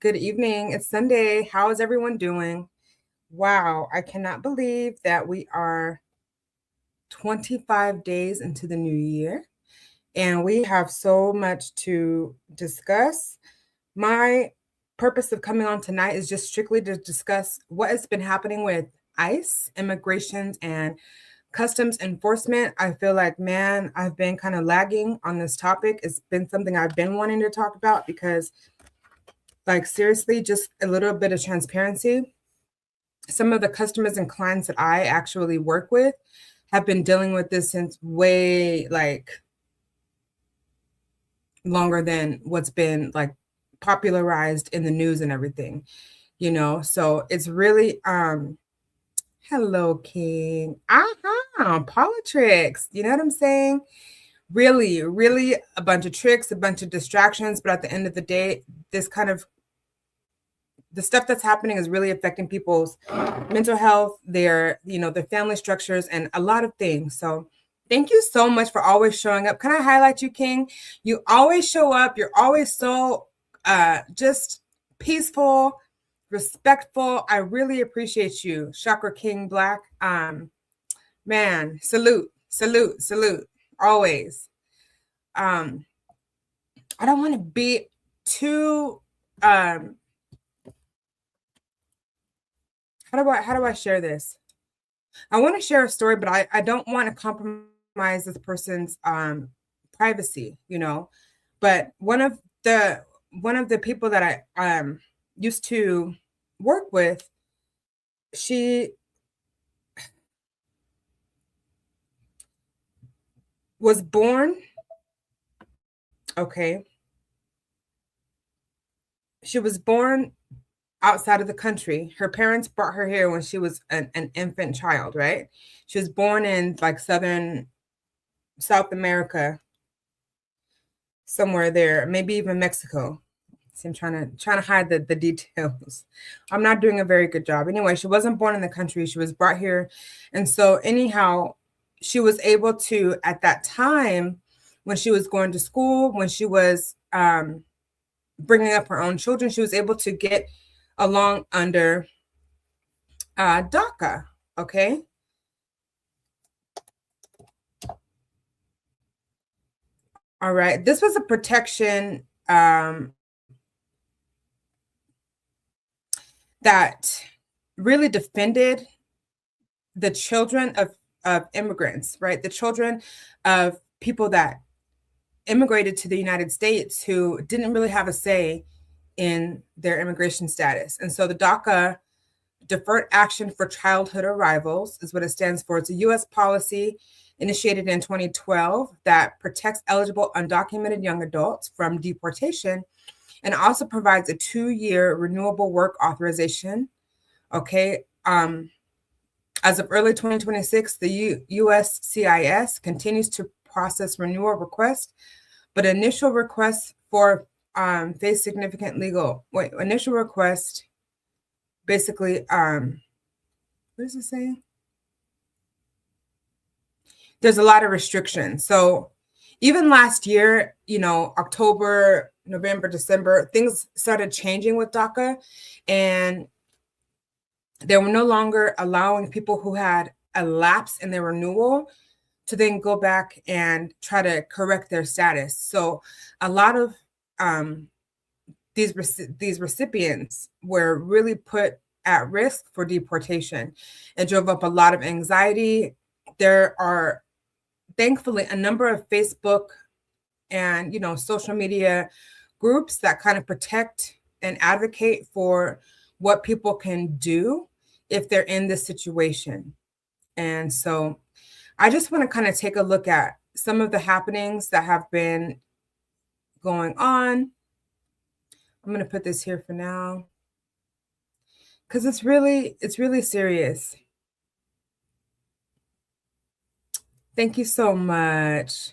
Good evening. It's Sunday. How is everyone doing? Wow, I cannot believe that we are 25 days into the new year and we have so much to discuss. My purpose of coming on tonight is just strictly to discuss what has been happening with ICE, immigrations, and customs enforcement. I feel like, man, I've been kind of lagging on this topic. It's been something I've been wanting to talk about because, like, seriously, just a little bit of transparency. Some of the customers and clients that I actually work with have been dealing with this since way like longer than what's been like popularized in the news and everything, So it's really hello King. Politics. You know what I'm saying? Really, really a bunch of tricks, a bunch of distractions, but at the end of the day, the stuff that's happening is really affecting people's mental health, their family structures, and a lot of things. So thank you so much for always showing up. Can I highlight you, King? You always show up. You're always so just peaceful, respectful. I really appreciate you, Chakra King Black. Man, salute, salute, salute. Always. I don't want to be too how do I share this? I want to share a story, but I don't want to compromise this person's privacy, But one of the people that I used to work with, she was born, okay. She was born outside of the country. Her parents brought her here when she was an infant child, right? She was born in like South America, somewhere there, maybe even Mexico. See, I'm trying to hide the details. I'm not doing a very good job. Anyway, she wasn't born in the country. She was brought here. And so anyhow, she was able to, at that time, when she was going to school, when she was bringing up her own children, she was able to get along under DACA, okay? All right. This was a protection that really defended the children of immigrants, right? The children of people that immigrated to the United States who didn't really have a say in their immigration status. And so the DACA, Deferred Action for Childhood Arrivals, is what it stands for. It's a U.S. policy initiated in 2012 that protects eligible undocumented young adults from deportation and also provides a 2-year renewable work authorization. Okay. As of early 2026, the USCIS continues to process renewal requests, but initial requests for face significant initial request basically, what does it say? There's a lot of restrictions. So even last year, October, November, December, things started changing with DACA, and they were no longer allowing people who had a lapse in their renewal to then go back and try to correct their status. So a lot of these recipients were really put at risk for deportation. It drove up a lot of anxiety. There are thankfully a number of Facebook and social media groups that kind of protect and advocate for what people can do if they're in this situation. And so I just want to kind of take a look at some of the happenings that have been going on. I'm going to put this here for now because it's really serious. Thank you so much.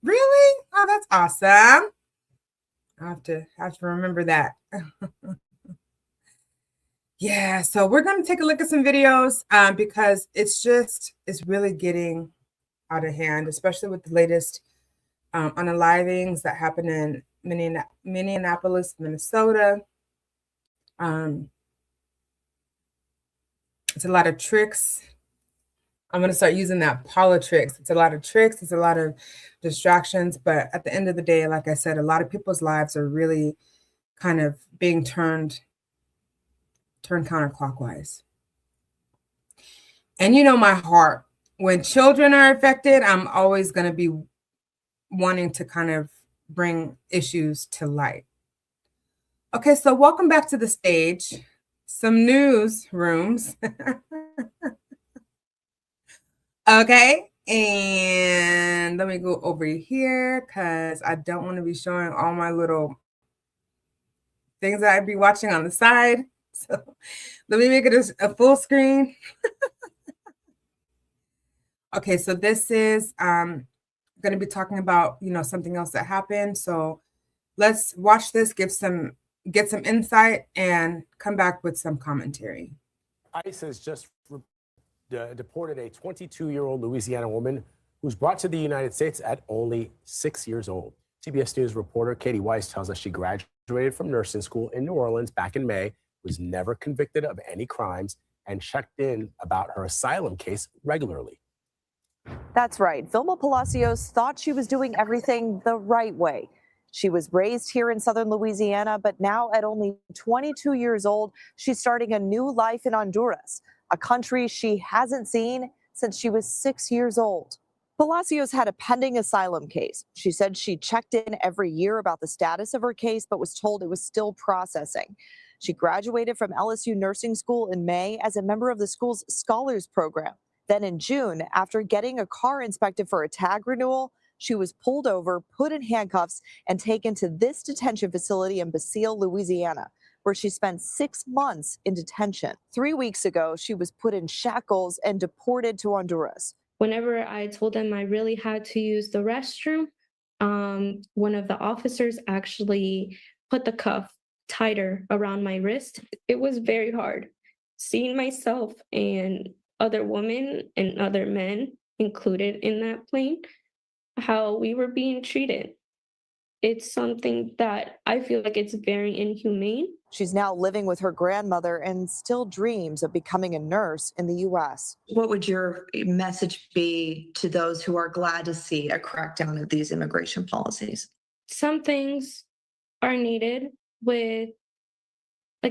Really? Oh, that's awesome. I have to remember that. Yeah, so we're going to take a look at some videos because it's really getting out of hand, especially with the latest unalivings that happened in Minneapolis, Minnesota. Um, it's a lot of tricks. I'm going to start using that Paula tricks. It's a lot of tricks. It's a lot of distractions. But at the end of the day, like I said, a lot of people's lives are really kind of being turned counterclockwise. And you know my heart. When children are affected, I'm always going to be wanting to kind of bring issues to light. Okay, so welcome back to the stage. Some news rooms. Okay, and let me go over here because I don't want to be showing all my little things that I'd be watching on the side. So let me make it a full screen. Okay, so this is going to be talking about, something else that happened. So let's watch this, get some insight, and come back with some commentary. ICE has just deported a 22-year-old Louisiana woman who was brought to the United States at only 6 years old. CBS News reporter Katie Weiss tells us she graduated from nursing school in New Orleans back in May, was never convicted of any crimes, and checked in about her asylum case regularly. That's right. Vilma Palacios thought she was doing everything the right way. She was raised here in southern Louisiana, but now at only 22 years old, she's starting a new life in Honduras, a country she hasn't seen since she was 6 years old. Palacios had a pending asylum case. She said she checked in every year about the status of her case, but was told it was still processing. She graduated from LSU Nursing School in May as a member of the school's Scholars Program. Then in June, after getting a car inspected for a tag renewal, she was pulled over, put in handcuffs, and taken to this detention facility in Basile, Louisiana, where she spent 6 months in detention. 3 weeks ago, she was put in shackles and deported to Honduras. Whenever I told them I really had to use the restroom, one of the officers actually put the cuff tighter around my wrist. It was very hard seeing myself and other women and other men included in that plane, how we were being treated. It's something that I feel like it's very inhumane. She's now living with her grandmother and still dreams of becoming a nurse in the U.S. What would your message be to those who are glad to see a crackdown of these immigration policies? Some things are needed with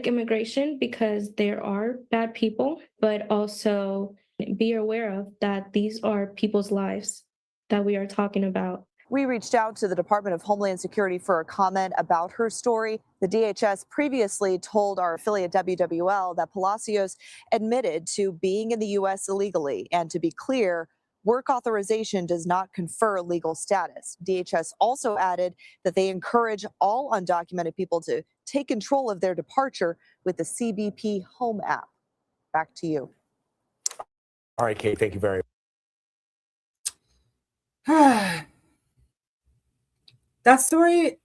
immigration because there are bad people, but also be aware of that these are people's lives that we are talking about. We reached out to the Department of Homeland Security for a comment about her story. The DHS previously told our affiliate WWL that Palacios admitted to being in the U.S. illegally. And to be clear, work authorization does not confer legal status. DHS also added that they encourage all undocumented people to take control of their departure with the CBP Home app. Back to you. All right, Kate, thank you very much. That story,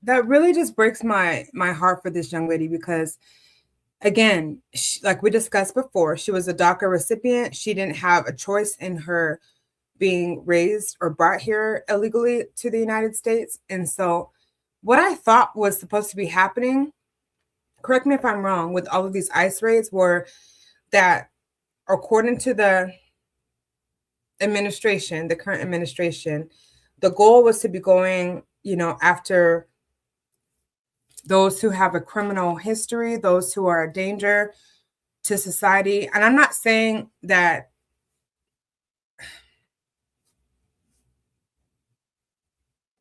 that really just breaks my heart for this young lady because, again, like we discussed before, she was a DACA recipient. She didn't have a choice in her being raised or brought here illegally to the United States. And so what I thought was supposed to be happening, correct me if I'm wrong, with all of these ICE raids were that according to the administration, the current administration, the goal was to be going, after those who have a criminal history, those who are a danger to society. And I'm not saying that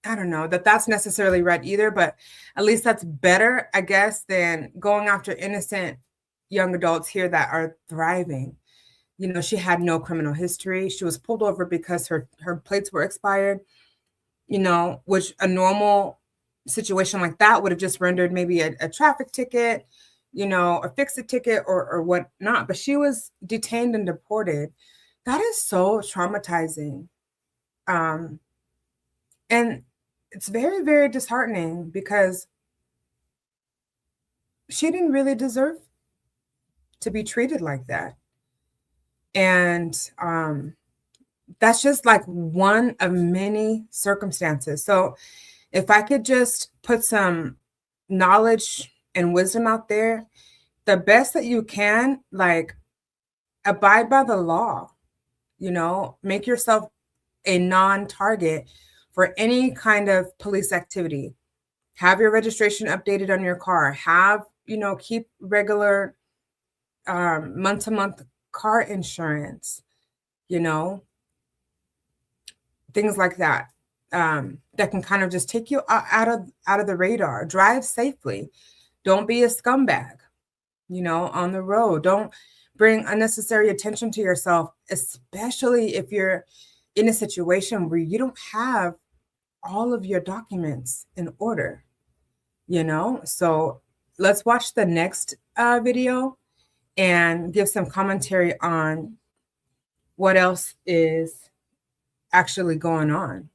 I don't know that that's necessarily right either, but at least that's better, I guess, than going after innocent young adults here that are thriving. She had no criminal history. She was pulled over because her plates were expired, which a normal situation like that would have just rendered maybe a traffic ticket, a fix-it ticket or whatnot. But she was detained and deported. That is so traumatizing. And it's very, very disheartening because she didn't really deserve to be treated like that. And that's just like one of many circumstances. So if I could just put some knowledge and wisdom out there, the best that you can, like, abide by the law, you know, make yourself a non-target for any kind of police activity. Have your registration updated on your car. Have, you know, keep regular month-to-month car insurance, you know, things like that, that can kind of just take you out of the radar. Drive safely. Don't be a scumbag, you know, on the road. Don't bring unnecessary attention to yourself, especially if you're in a situation where you don't have all of your documents in order, you know? So let's watch the next video and give some commentary on what else is actually going on.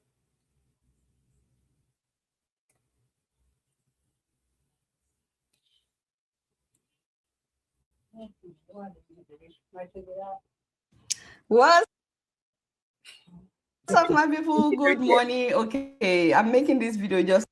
What's up, my people? Good morning. Okay, I'm making this video just.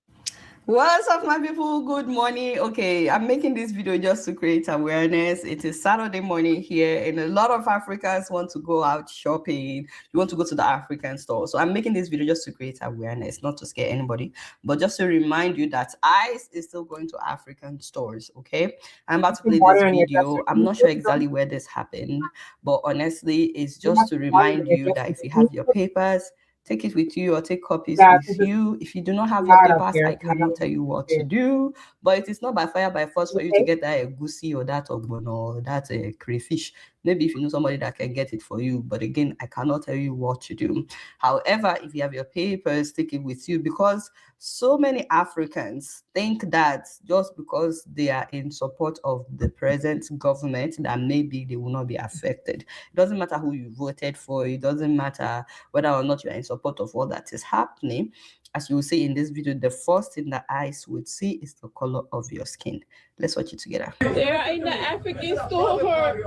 What's up, my people? Good morning. Okay, I'm making this video just to create awareness. It is Saturday morning here, and a lot of Africans want to go out shopping. You want to go to the African store. So I'm making this video just to create awareness, not to scare anybody, but just to remind you that ICE is still going to African stores. Okay, I'm about to play this video. I'm not sure exactly where this happened, but honestly, it's just to remind you that if you have your papers, take it with you or take copies with you. If you do not have your papers, I cannot tell you what to do. But it is not by fire, by force for you to get that egusi or that ogbono or that crayfish. Maybe if you know somebody that can get it for you. But again, I cannot tell you what to do. However, if you have your papers, take it with you, because so many Africans think that just because they are in support of the present government, that maybe they will not be affected. It doesn't matter who you voted for. It doesn't matter whether or not you are in support of all that is happening. As you will see in this video, the first thing that ICE would see is the color of your skin. Let's watch it together. They're in the African store.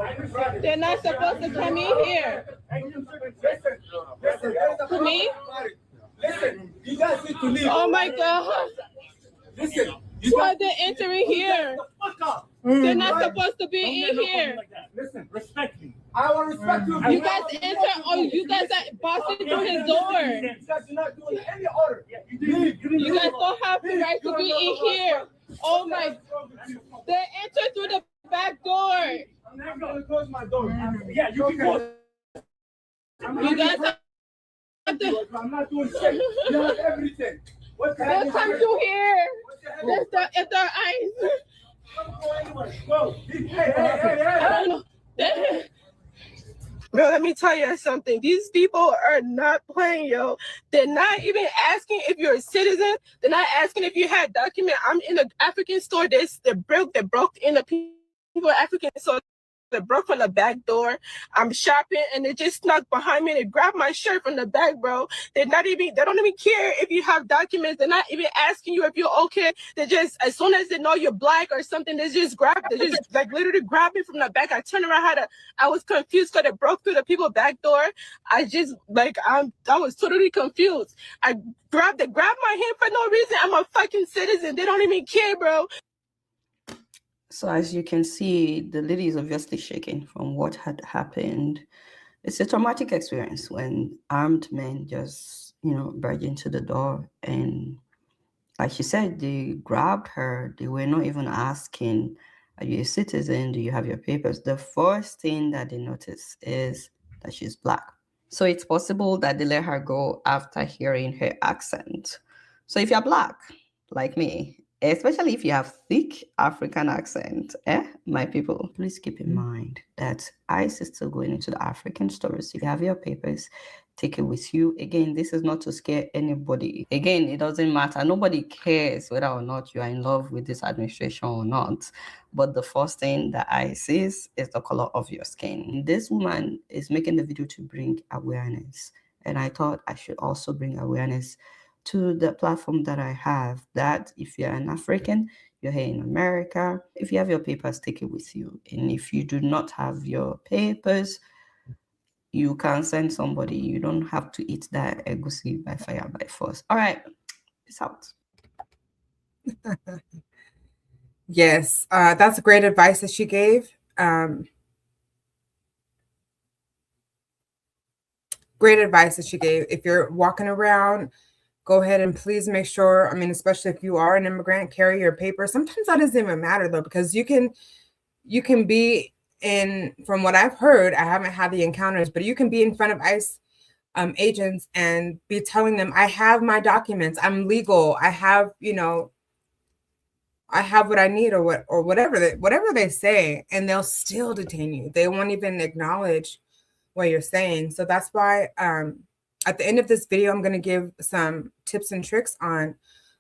They're not supposed to come in here. To me? Listen, you guys need to leave. Oh my God. Listen. Why they're entering here? They're not supposed to be in here. Listen, respect me. I will respect you. You guys enter, or you guys are busting through his door. You guys are not doing any order. You guys don't have the right to be in here. Oh my, they enter through the back door. I'm not going to close my door. Yeah, you can close. You guys have to. I'm not doing shit. You have everything. What the They'll come through here. If they're ICE. Go. I don't know. Bro, let me tell you something. These people are not playing, yo. They're not even asking if you're a citizen. They're not asking if you had document. I'm in the African store. They broke in the people African store. They broke from the back door. I'm shopping and they just snuck behind me and they grabbed my shirt from the back, bro. They don't even care if you have documents. They're not even asking you if you're okay. They just, as soon as they know you're black or something, they just like literally grab me from the back. I turned around, I was confused because they broke through the people back door. I was totally confused. They grabbed my hand for no reason. I'm a fucking citizen. They don't even care, bro. So as you can see, the lady is obviously shaking from what had happened. It's a traumatic experience when armed men just, barge into the door. And like she said, they grabbed her. They were not even asking, are you a citizen? Do you have your papers? The first thing that they notice is that she's black. So it's possible that they let her go after hearing her accent. So if you're black, like me, especially if you have thick African accent, my people, please keep in mind that ICE is still going into the African stores. If you have your papers, take it with you. Again, this is not to scare anybody. Again, it doesn't matter. Nobody cares whether or not you are in love with this administration or not. But the first thing that ICE sees is the color of your skin. This woman is making the video to bring awareness. And I thought I should also bring awareness to the platform that I have, that if you're an African, you're here in America, if you have your papers, take it with you. And if you do not have your papers, you can send somebody. You don't have to eat that egusi by fire, by force. All right, peace out. Yes, that's great advice that she gave. Great advice that she gave. If you're walking around, go ahead and please make sure, I mean, especially if you are an immigrant, carry your papers. Sometimes that doesn't even matter though, because you can be in, from what I've heard, I haven't had the encounters, but you can be in front of ICE agents and be telling them, I have my documents, I'm legal, I have, you know, I have what I need, or whatever they say, and they'll still detain you. They won't even acknowledge what you're saying. So that's why at the end of this video, I'm going to give some tips and tricks on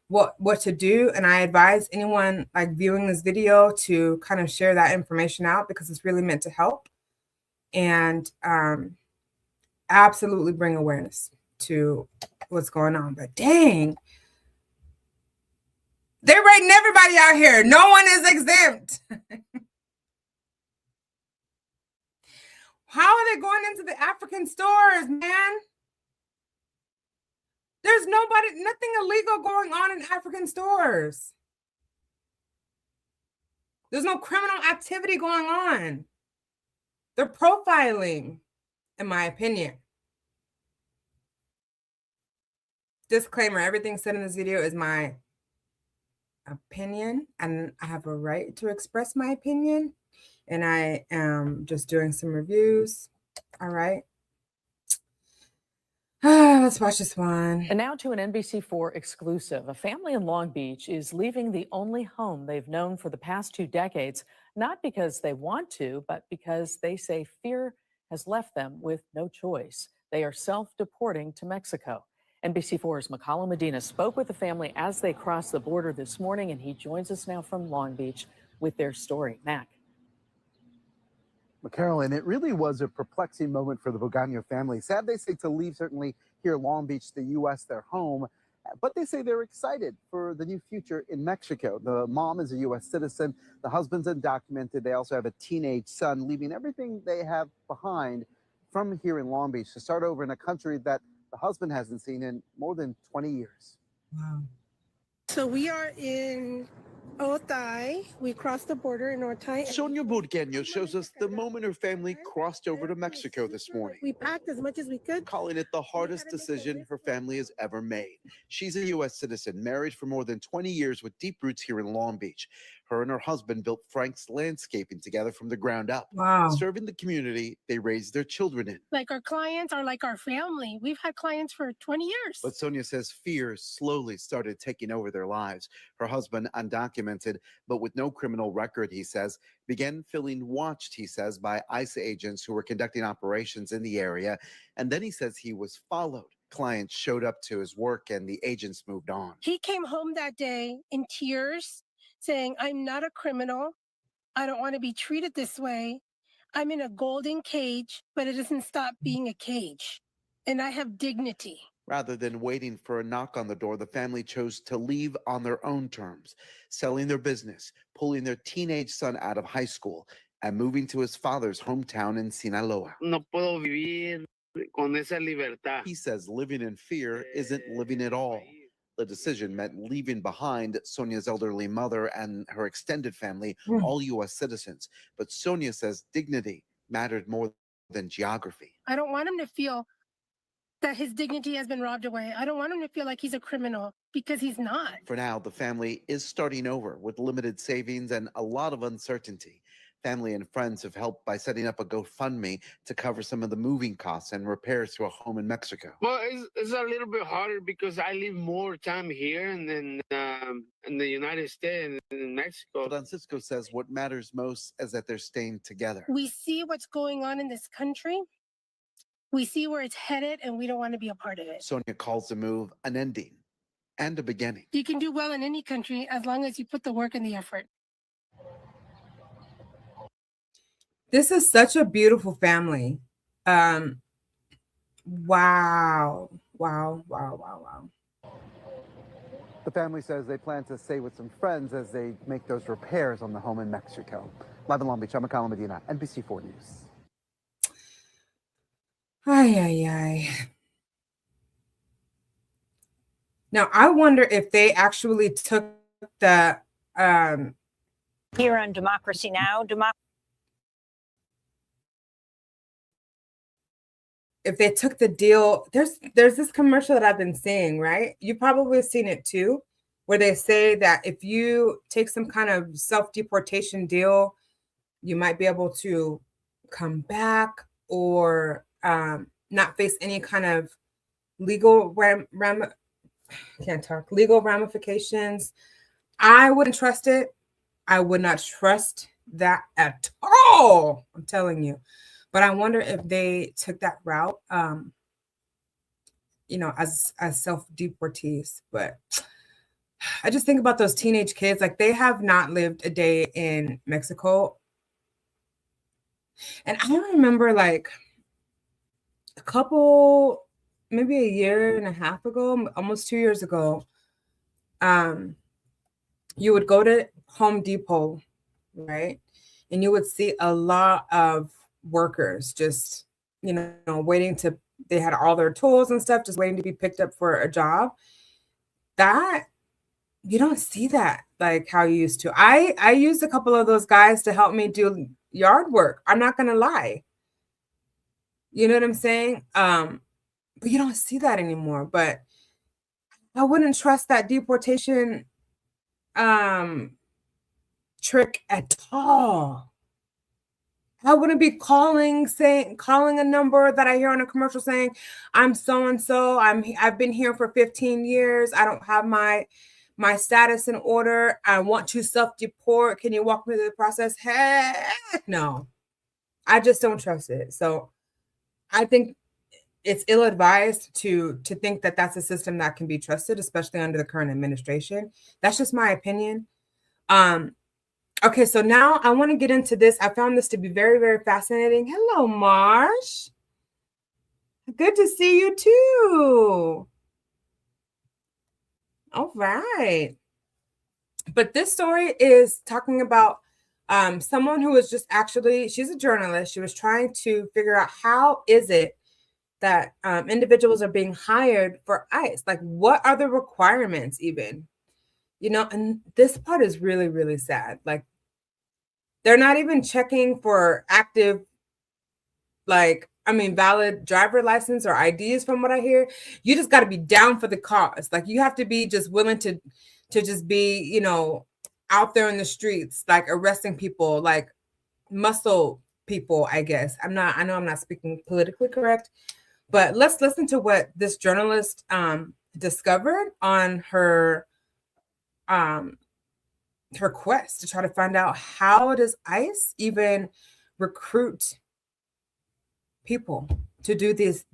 what to do, and I advise anyone like viewing this video to kind of share that information out, because it's really meant to help and absolutely bring awareness to what's going on. But dang, they're writing everybody out here. No one is exempt. How are they going into the African stores, man? There's nothing illegal going on in African stores. There's no criminal activity going on. They're profiling, in my opinion. Disclaimer, everything said in this video is my opinion, and I have a right to express my opinion. And I am just doing some reviews. All right. Let's watch this one. And now to an NBC4 exclusive. A family in Long Beach is leaving the only home they've known for the past 2 decades, not because they want to, but because they say fear has left them with no choice. They are self-deporting to Mexico. NBC4's Macala Medina spoke with the family as they crossed the border this morning, and he joins us now from Long Beach with their story. Mac. Carolyn, it really was a perplexing moment for the Bogano family. Sad, they say, to leave certainly here in Long Beach, the U.S., their home, but they say they're excited for the new future in Mexico. The mom is a U.S. citizen. The husband's undocumented. They also have a teenage son, leaving everything they have behind from here in Long Beach to start over in a country that the husband hasn't seen in more than 20 years. Wow. So we are in Otay. We crossed the border in Otay. Sonia Burgueño shows us the moment her family crossed over to Mexico this morning, We packed as much as we could. calling it the hardest decision her family has ever made. She's a U.S. citizen, married for more than 20 years with deep roots here in Long Beach. Her and her husband built Frank's Landscaping together from the ground up. Wow. Serving the community they raised their children in. Like our clients are like our family. We've had clients for 20 years. But Sonia says fear slowly started taking over their lives. Her husband, undocumented, but with no criminal record, he says, began feeling watched, he says, by ICE agents who were conducting operations in the area. And then he says he was followed. Clients showed up to his work and the agents moved on. He came home that day in tears saying, I'm not a criminal. I don't want to be treated this way. I'm in a golden cage, but it doesn't stop being a cage. And I have dignity. Rather than waiting for a knock on the door, the family chose to leave on their own terms, selling their business, pulling their teenage son out of high school, and moving to his father's hometown in Sinaloa. No puedo vivir con esa libertad. He says living in fear isn't living at all. The decision meant leaving behind Sonia's elderly mother and her extended family, all U.S. citizens. But Sonia says dignity mattered more than geography. I don't want him to feel that his dignity has been robbed away. I don't want him to feel like he's a criminal, because he's not. For now, the family is starting over with limited savings and a lot of uncertainty. Family and friends have helped by setting up a GoFundMe to cover some of the moving costs and repairs to a home in Mexico. Well, it's a little bit harder because I live more time here and then in the United States and in Mexico. Francisco says what matters most is that they're staying together. We see what's going on in this country. We see where it's headed, and we don't want to be a part of it. Sonia calls the move an ending and a beginning. You can do well in any country as long as you put the work and the effort. This is such a beautiful family. Wow. Wow. Wow. Wow. Wow. The family says they plan to stay with some friends as they make those repairs on the home in Mexico. Live in Long Beach, I'm Macala Medina, NBC4 News. Ay, ay, ay. Now, I wonder if they actually took the Here on Democracy Now! If they took the deal, there's this commercial that I've been seeing, right? You probably have seen it too, where they say that if you take some kind of self-deportation deal, you might be able to come back or not face any kind of legal legal ramifications. I wouldn't trust it. I would not trust that at all. I'm telling you. But I wonder if they took that route, you know, as self-deportees. But I just think about those teenage kids, like they have not lived a day in Mexico. And I remember like a couple, maybe a year and a half ago, almost 2 years ago, you would go to Home Depot, right? And you would see a lot of workers just, you know, waiting to, they had all their tools and stuff, just waiting to be picked up for a job. That, you don't see that like how you used to. I used a couple of those guys to help me do yard work. I'm not going to lie. You know what I'm saying? But you don't see that anymore. But I wouldn't trust that deportation trick at all. I wouldn't be calling a number that I hear on a commercial saying, I'm so-and-so, I've been here for 15 years. I don't have my status in order. I want to self-deport. Can you walk me through the process? Heck no. I just don't trust it. So I think it's ill-advised to think that that's a system that can be trusted, especially under the current administration. That's just my opinion. Okay, so now I want to get into this. I found this to be very, very fascinating. Hello, Marsh. Good to see you too. All right. But this story is talking about someone who was just actually, she's a journalist. She was trying to figure out how is it that individuals are being hired for ICE? Like, what are the requirements even? You know, and this part is really, really sad. Like, they're not even checking for active, like, I mean, valid driver license or IDs from what I hear. You just got to be down for the cause. Like, you have to be just willing to just be, you know, out there in the streets, like arresting people, like muscle people, I guess. I know I'm not speaking politically correct, but let's listen to what this journalist discovered on her quest to try to find out how does ICE even recruit people to do this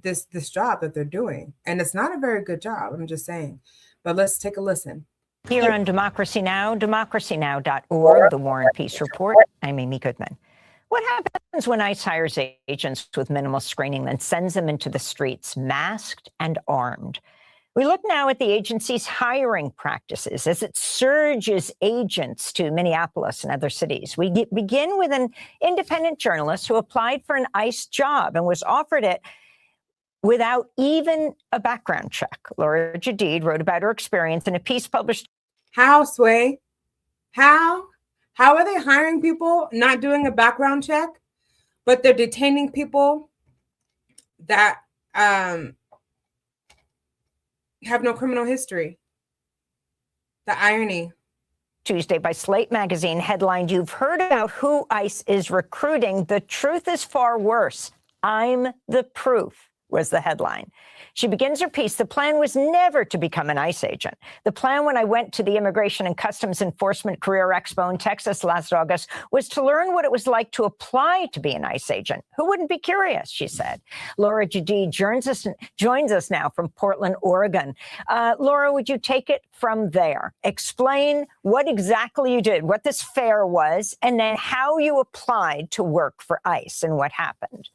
job that they're doing. And it's not a very good job, I'm just saying. But let's take a listen. Here on Democracy Now!, democracynow.org, the War and Peace Report. I'm Amy Goodman. What happens when ICE hires agents with minimal screening, then sends them into the streets, masked and armed? We look now at the agency's hiring practices as it surges agents to Minneapolis and other cities. We begin with an independent journalist who applied for an ICE job and was offered it without even a background check. Laura Jadid wrote about her experience in a piece published. How, Sway? How are they hiring people, not doing a background check, but they're detaining people that have no criminal history? The irony. Tuesday by Slate Magazine headlined, "You've heard about who ICE is recruiting. The truth is far worse. I'm the proof," was the headline. She begins her piece, "The plan was never to become an ICE agent. The plan when I went to the Immigration and Customs Enforcement Career Expo in Texas last August was to learn what it was like to apply to be an ICE agent. Who wouldn't be curious?" she said. Laura Jadid joins us now from Portland, Oregon. Laura, would you take it from there? Explain what exactly you did, what this fair was, and then how you applied to work for ICE and what happened.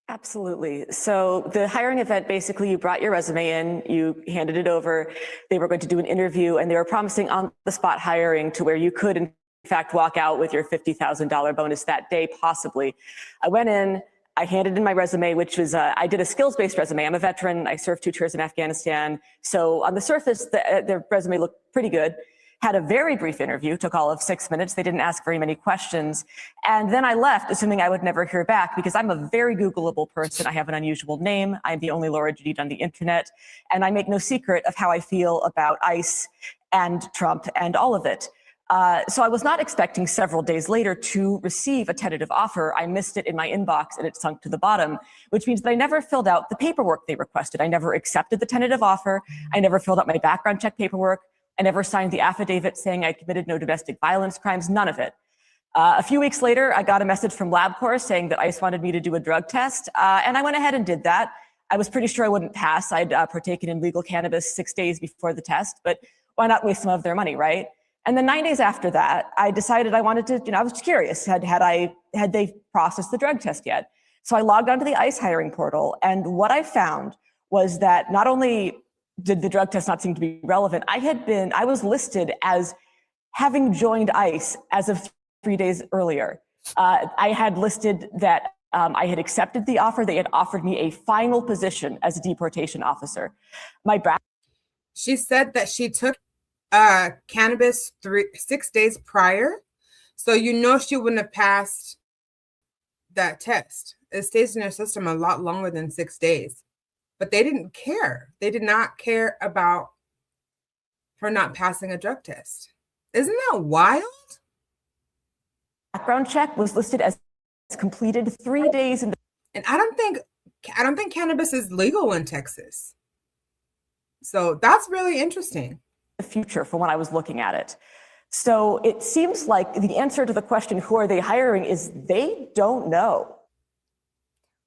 Absolutely. So the hiring event, basically you brought your resume in, you handed it over, they were going to do an interview, and they were promising on the spot hiring to where you could in fact walk out with your $50,000 bonus that day, possibly. I went in, I handed in my resume, which was, I did a skills-based resume. I'm a veteran, I served 2 tours in Afghanistan. So on the surface, the resume looked pretty good. had a very brief interview, took all of 6 minutes. They didn't ask very many questions. And then I left, assuming I would never hear back, because I'm a very Googleable person. I have an unusual name. I'm the only Laura Judith on the internet. And I make no secret of how I feel about ICE and Trump and all of it. So I was not expecting several days later to receive a tentative offer. I missed it in my inbox and it sunk to the bottom, which means that I never filled out the paperwork they requested. I never accepted the tentative offer. I never filled out my background check paperwork. I never signed the affidavit saying I committed no domestic violence crimes, none of it. A few weeks later, I got a message from LabCorp saying that ICE wanted me to do a drug test, and I went ahead and did that. I was pretty sure I wouldn't pass. I'd partaken in legal cannabis 6 days before the test, but why not waste some of their money, right? And then 9 days after that, I decided I wanted to, I was curious, had they processed the drug test yet? So I logged onto the ICE hiring portal, and what I found was that not only did the drug test not seem to be relevant, I was listed as having joined ICE as of 3 days earlier. I had listed that I had accepted the offer. They had offered me a final position as a deportation officer. She said that she took cannabis 6 days prior. So she wouldn't have passed that test. It stays in their system a lot longer than 6 days. But they didn't care. They did not care about her not passing a drug test. Isn't that wild? Background check was listed as completed 3 days in the. And I don't think cannabis is legal in Texas. So that's really interesting. The future for when I was looking at it. So it seems like the answer to the question, who are they hiring, is they don't know.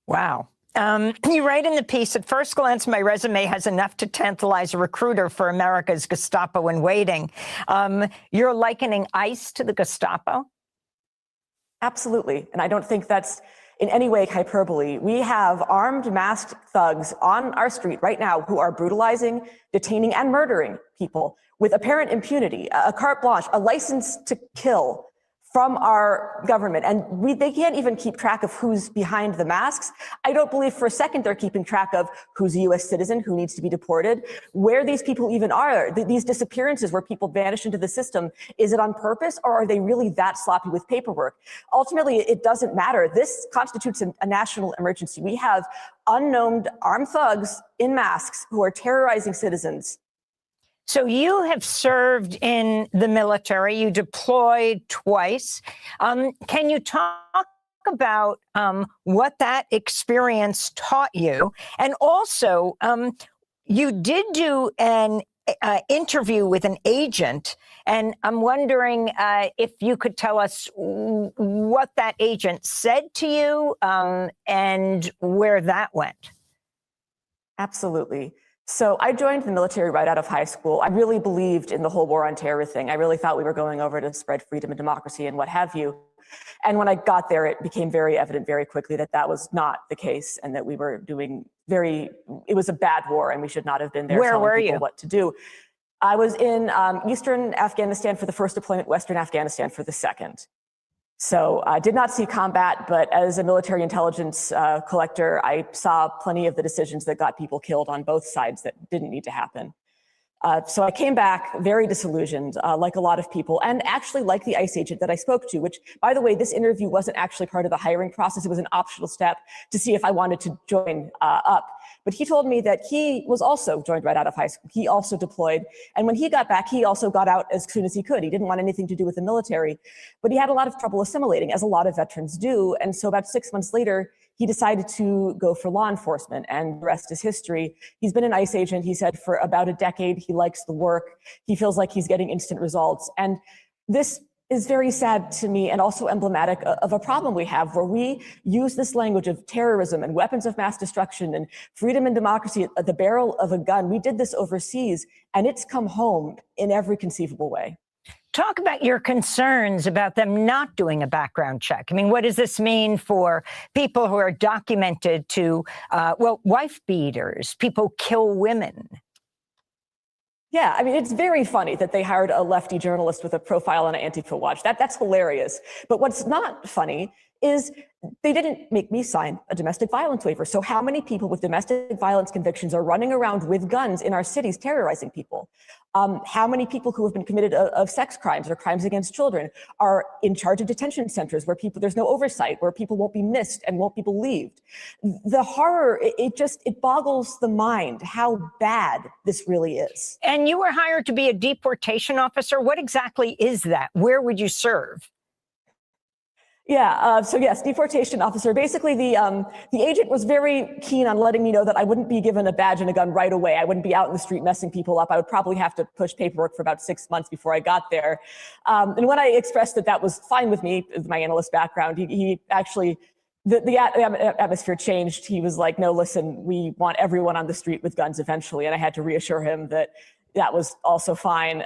Wow. You write in the piece, at first glance, my resume has enough to tantalize a recruiter for America's Gestapo in waiting. You're likening ICE to the Gestapo? Absolutely. And I don't think that's in any way hyperbole. We have armed, masked thugs on our street right now who are brutalizing, detaining, and murdering people with apparent impunity, a carte blanche, a license to kill from our government. And they can't even keep track of who's behind the masks. I don't believe for a second they're keeping track of who's a US citizen, who needs to be deported, where these people even are. These disappearances where people vanish into the system, is it on purpose, or are they really that sloppy with paperwork? Ultimately, it doesn't matter. This constitutes a national emergency. We have unknown armed thugs in masks who are terrorizing citizens. So you have served in the military. You deployed twice. Can you talk about what that experience taught you? And also, you did do an interview with an agent, and I'm wondering if you could tell us what that agent said to you and where that went. Absolutely. So I joined the military right out of high school. I really believed in the whole war on terror thing. I really thought we were going over to spread freedom and democracy and what have you. And when I got there, it became very evident very quickly that that was not the case, and that we were doing it was a bad war and we should not have been there. Where were you? What to do. I was in Eastern Afghanistan for the first deployment, Western Afghanistan for the second. So I did not see combat, but as a military intelligence collector, I saw plenty of the decisions that got people killed on both sides that didn't need to happen. So I came back very disillusioned, like a lot of people, and actually like the ICE agent that I spoke to, which, by the way, this interview wasn't actually part of the hiring process. It was an optional step to see if I wanted to join up. But he told me that he was also joined right out of high school. He also deployed. And when he got back, he also got out as soon as he could. He didn't want anything to do with the military, but he had a lot of trouble assimilating, as a lot of veterans do. And so about 6 months later, he decided to go for law enforcement, and the rest is history. He's been an ICE agent, he said, for about a decade. He likes the work. He feels like he's getting instant results. And this is very sad to me, and also emblematic of a problem we have, where we use this language of terrorism and weapons of mass destruction and freedom and democracy at the barrel of a gun. We did this overseas, and it's come home in every conceivable way. Talk about your concerns about them not doing a background check. I mean, what does this mean for people who are documented to, wife beaters, people kill women? Yeah, I mean, it's very funny that they hired a lefty journalist with a profile on Antifa Watch. That's hilarious. But what's not funny is they didn't make me sign a domestic violence waiver. So how many people with domestic violence convictions are running around with guns in our cities terrorizing people? How many people who have been committed of sex crimes or crimes against children are in charge of detention centers where there's no oversight, where people won't be missed and won't be believed? The horror, it boggles the mind how bad this really is. And you were hired to be a deportation officer. What exactly is that? Where would you serve? Yeah, so yes, deportation officer. Basically, the agent was very keen on letting me know that I wouldn't be given a badge and a gun right away. I wouldn't be out in the street messing people up. I would probably have to push paperwork for about 6 months before I got there. And when I expressed that was fine with me, with my analyst background, he actually, the atmosphere changed. He was like, no, listen, we want everyone on the street with guns eventually. And I had to reassure him that that was also fine.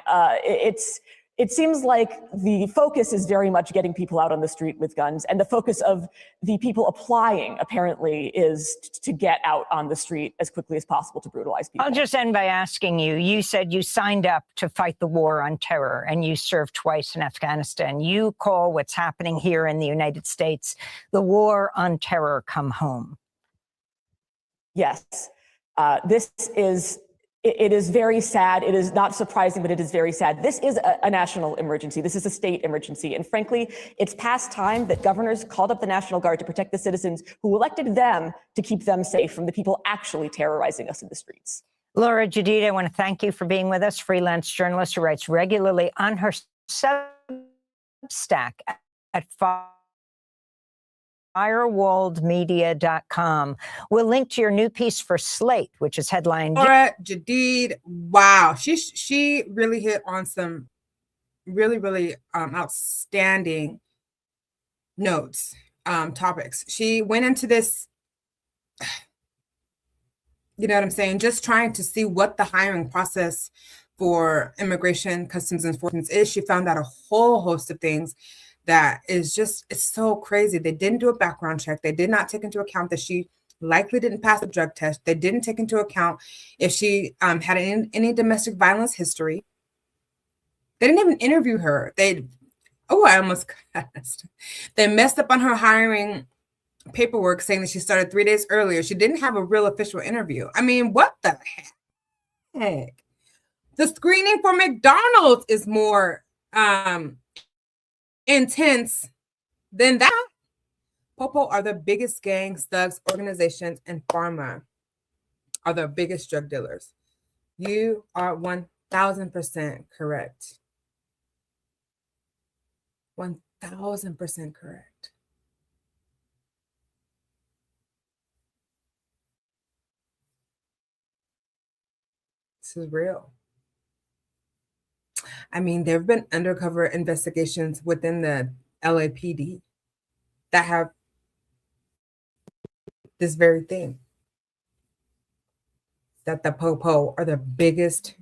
It seems like the focus is very much getting people out on the street with guns, and the focus of the people applying apparently is to get out on the street as quickly as possible to brutalize people. I'll just end by asking you, you said you signed up to fight the war on terror and you served twice in Afghanistan. You call what's happening here in the United States the war on terror come home. Yes, it is very sad. It is not surprising, but it is very sad. This is a national emergency. This is a state emergency. And frankly, it's past time that governors called up the National Guard to protect the citizens who elected them to keep them safe from the people actually terrorizing us in the streets. Laura Jadid, I want to thank you for being with us, freelance journalist who writes regularly on her Substack at firewalledmedia.com. We'll link to your new piece for Slate, which is headlined Laura Jadid. Wow, she really hit on some really outstanding notes, topics. She went into this, you know what I'm saying, just trying to see what the hiring process for immigration customs enforcement is. She found out a whole host of things that is just, it's so crazy. They didn't do a background check. They did not take into account that she likely didn't pass a drug test. They didn't take into account if she had any domestic violence history. They didn't even interview her. I almost cussed. They messed up on her hiring paperwork, saying that she started 3 days earlier. She didn't have a real official interview. I mean, what the heck? The screening for McDonald's is more intense than that. Popo are the biggest gangs, thugs, organizations, and pharma are the biggest drug dealers. You are 1,000% correct. 1,000% correct. This is real. I mean, there have been undercover investigations within the LAPD that have this very thing, that the Popo are the biggest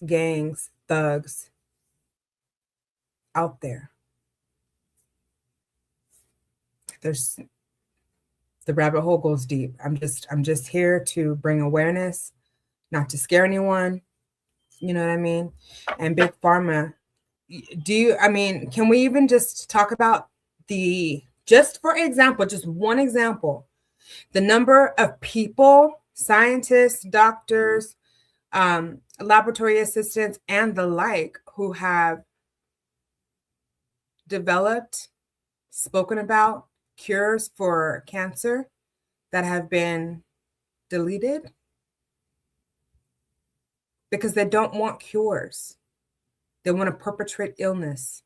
gangs, thugs out there. The rabbit hole goes deep. I'm just here to bring awareness, not to scare anyone. You know what I mean? And Big Pharma, can we even just talk about just for example, just one example, the number of people, scientists, doctors, laboratory assistants, and the like who have developed, spoken about cures for cancer that have been deleted? Because they don't want cures. They want to perpetuate illness.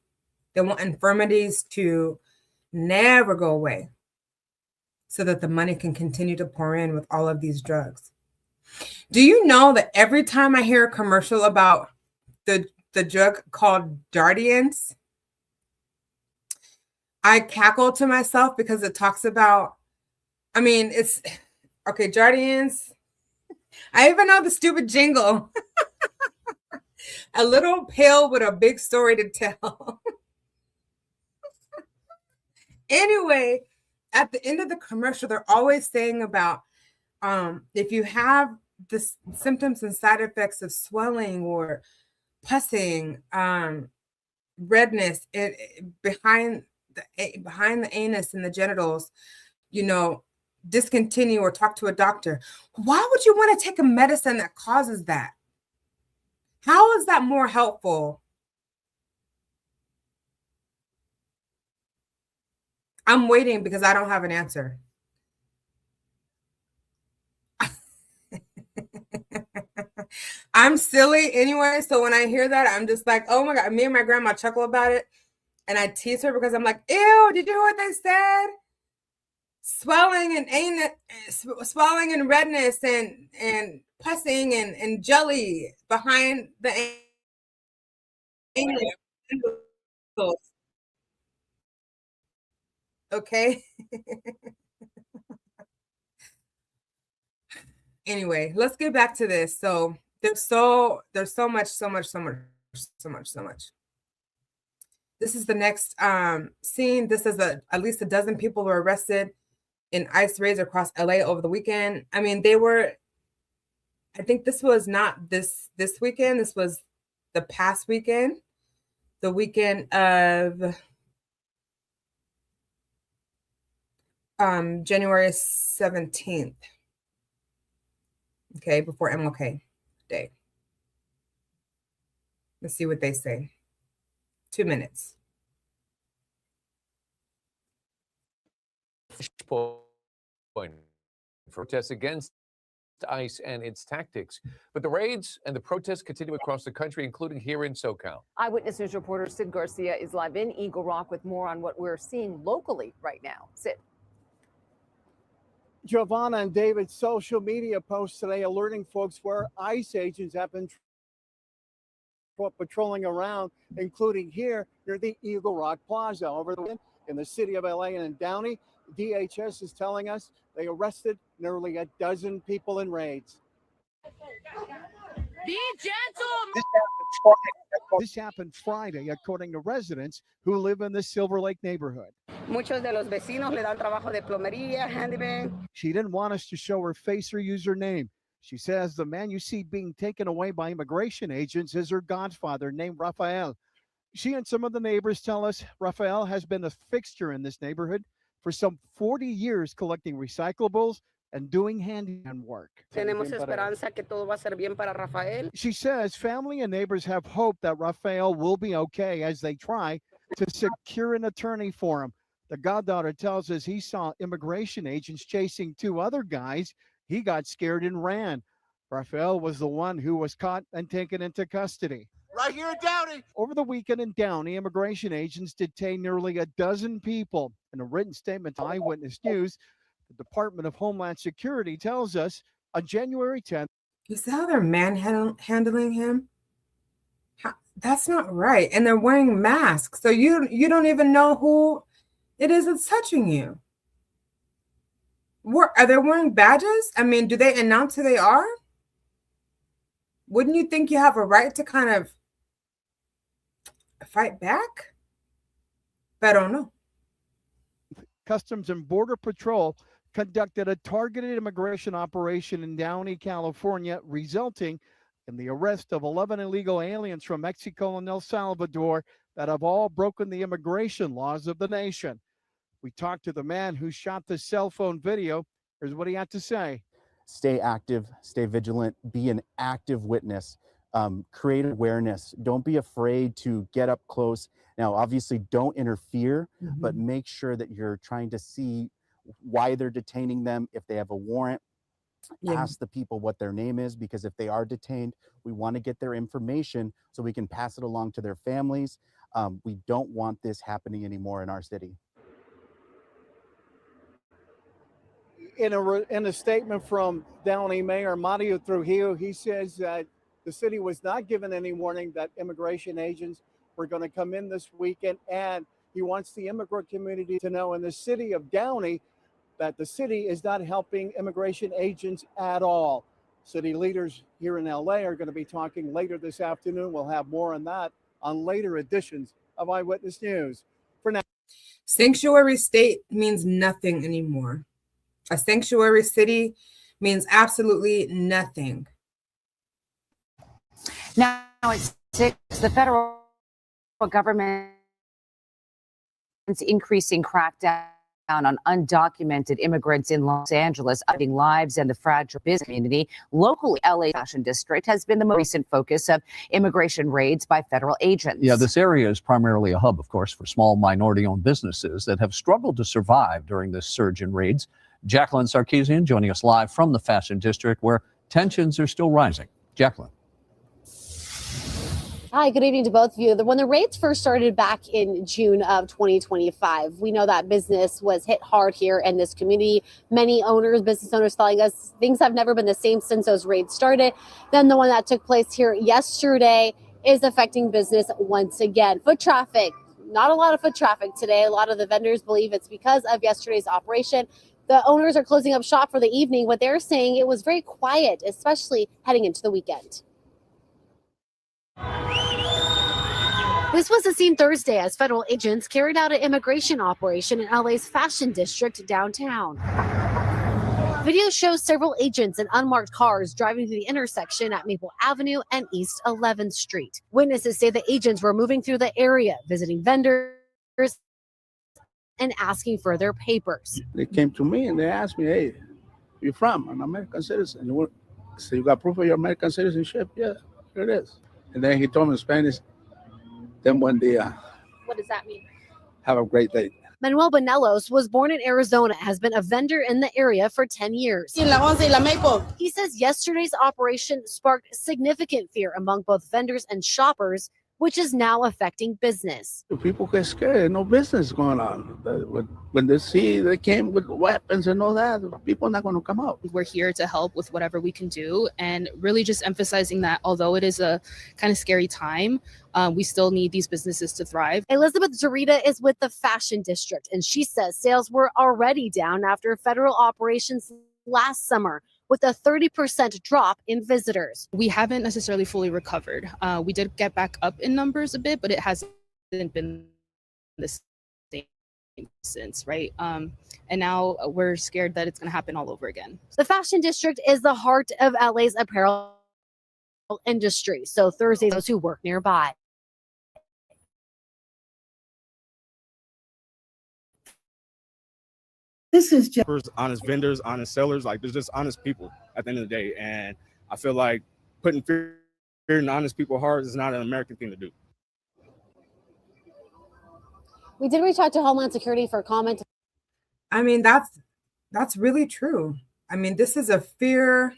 They want infirmities to never go away so that the money can continue to pour in with all of these drugs. Do you know that every time I hear a commercial about the drug called Jardiance, I cackle to myself because it talks about, it's, okay, Jardiance. I even know the stupid jingle. A little pill with a big story to tell. Anyway, at the end of the commercial, they're always saying about if you have the symptoms and side effects of swelling or pussing, redness behind behind the anus and the genitals, you know, discontinue or talk to a doctor. Why would you want to take a medicine that causes that? How is that more helpful? I'm waiting because I don't have an answer. I'm silly anyway, so when I hear that, I'm just like, oh my God. Me and my grandma chuckle about it, and I tease her because I'm like, ew, did you hear what they said? Swelling and redness and pussing and jelly behind the anus. Okay. Anyway, let's get back to this. So there's so much. This is the next scene. This is at least a dozen people were arrested in ICE raids across LA over the weekend. I mean, I think this was not this weekend. This was the past weekend, the weekend of January 17th. Okay, before MLK Day. Let's see what they say. 2 minutes. Protests against ICE and its tactics. But the raids and the protests continue across the country, including here in SoCal. Eyewitness News reporter Sid Garcia is live in Eagle Rock with more on what we're seeing locally right now. Sid. Giovanna and David's social media posts today alerting folks where ICE agents have been patrolling around, including here near the Eagle Rock Plaza. Over the weekend in the city of LA and in Downey, DHS is telling us they arrested nearly a dozen people in raids. Be gentle. This happened Friday, according to residents who live in the Silver Lake neighborhood. Muchos de los vecinos le dan trabajo de plomería, handyman. She didn't want us to show her face or use her name. She says the man you see being taken away by immigration agents is her godfather named Rafael. She and some of the neighbors tell us Rafael has been a fixture in this neighborhood for some 40 years, collecting recyclables and doing handyman work. Tenemos esperanza que todo va a ser bien para Rafael. She says family and neighbors have hope that Rafael will be okay as they try to secure an attorney for him. The goddaughter tells us he saw immigration agents chasing two other guys. He got scared and ran. Rafael was the one who was caught and taken into custody. Right here in Downey. Over the weekend in Downey, immigration agents detained nearly a dozen people. In a written statement to Eyewitness News, the Department of Homeland Security tells us on January 10th. You see how they're manhandling him? That's not right. And they're wearing masks. So you don't even know who it is that's touching you. Are they wearing badges? I mean, do they announce who they are? Wouldn't you think you have a right to kind of fight back? But I don't know. Customs and Border Patrol conducted a targeted immigration operation in Downey, California, resulting in the arrest of 11 illegal aliens from Mexico and El Salvador that have all broken the immigration laws of the nation. We talked to the man who shot the cell phone video. Here's what he had to say. Stay active, stay vigilant, be an active witness, create awareness. Don't be afraid to get up close. Now, obviously, don't interfere, but make sure that you're trying to see why they're detaining them. If they have a warrant, ask the people what their name is, because if they are detained, we want to get their information so we can pass it along to their families. We don't want this happening anymore in our city. In a statement from Downey Mayor Mario Trujillo, he says that the city was not given any warning that immigration agents were going to come in this weekend, and he wants the immigrant community to know in the city of Downey that the city is not helping immigration agents at all. City leaders here in LA are going to be talking later this afternoon. We'll have more on that on later editions of Eyewitness News. For now, sanctuary state means nothing anymore. A sanctuary city means absolutely nothing. Now it's 6. The federal government increasing crackdown on undocumented immigrants in Los Angeles, upending lives and the fragile business community. Locally, LA Fashion District has been the most recent focus of immigration raids by federal agents. Yeah, this area is primarily a hub, of course, for small minority-owned businesses that have struggled to survive during this surge in raids. Jacqueline Sarkeesian joining us live from the Fashion District, where tensions are still rising. Jacqueline. Hi, good evening to both of you. When the raids first started back in June of 2025, we know that business was hit hard here in this community. Many owners, business owners telling us things have never been the same since those raids started. Then the one that took place here yesterday is affecting business once again. Foot traffic, not a lot of foot traffic today. A lot of the vendors believe it's because of yesterday's operation. The owners are closing up shop for the evening, but they're saying it was very quiet, especially heading into the weekend. This was the scene Thursday as federal agents carried out an immigration operation in LA's Fashion District downtown. Video shows several agents in unmarked cars driving through the intersection at Maple Avenue and East 11th Street. Witnesses say the agents were moving through the area, visiting vendors and asking for their papers. They came to me and they asked me, hey, you from? I'm an American citizen. So you got proof of your American citizenship? Yeah, here it is. And then he told me in Spanish, then buen dia. What does that mean? Have a great day. Manuel Benelos was born in Arizona, has been a vendor in the area for 10 years. He says yesterday's operation sparked significant fear among both vendors and shoppers, which is now affecting business. People get scared. No business going on. When they see they came with weapons and all that, people are not going to come out. We're here to help with whatever we can do, and really just emphasizing that although it is a kind of scary time, we still need these businesses to thrive. Elizabeth Zarita is with the Fashion District, and she says sales were already down after federal operations last summer, with a 30% drop in visitors. We haven't necessarily fully recovered. We did get back up in numbers a bit, but it hasn't been the same since, right? And now we're scared that it's going to happen all over again. The Fashion District is the heart of LA's apparel industry, so Thursday, those who work nearby. This is just honest vendors, honest sellers. Like, there's just honest people at the end of the day. And I feel like putting fear in honest people's hearts is not an American thing to do. We did reach out to Homeland Security for comment. I mean, that's really true. I mean, this is a fear.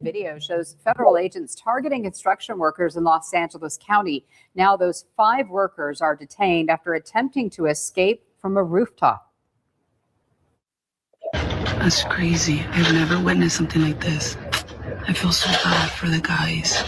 Video shows federal agents targeting construction workers in Los Angeles County. Now those 5 workers are detained after attempting to escape from a rooftop. That's crazy. I've never witnessed something like this. I feel so bad for the guys.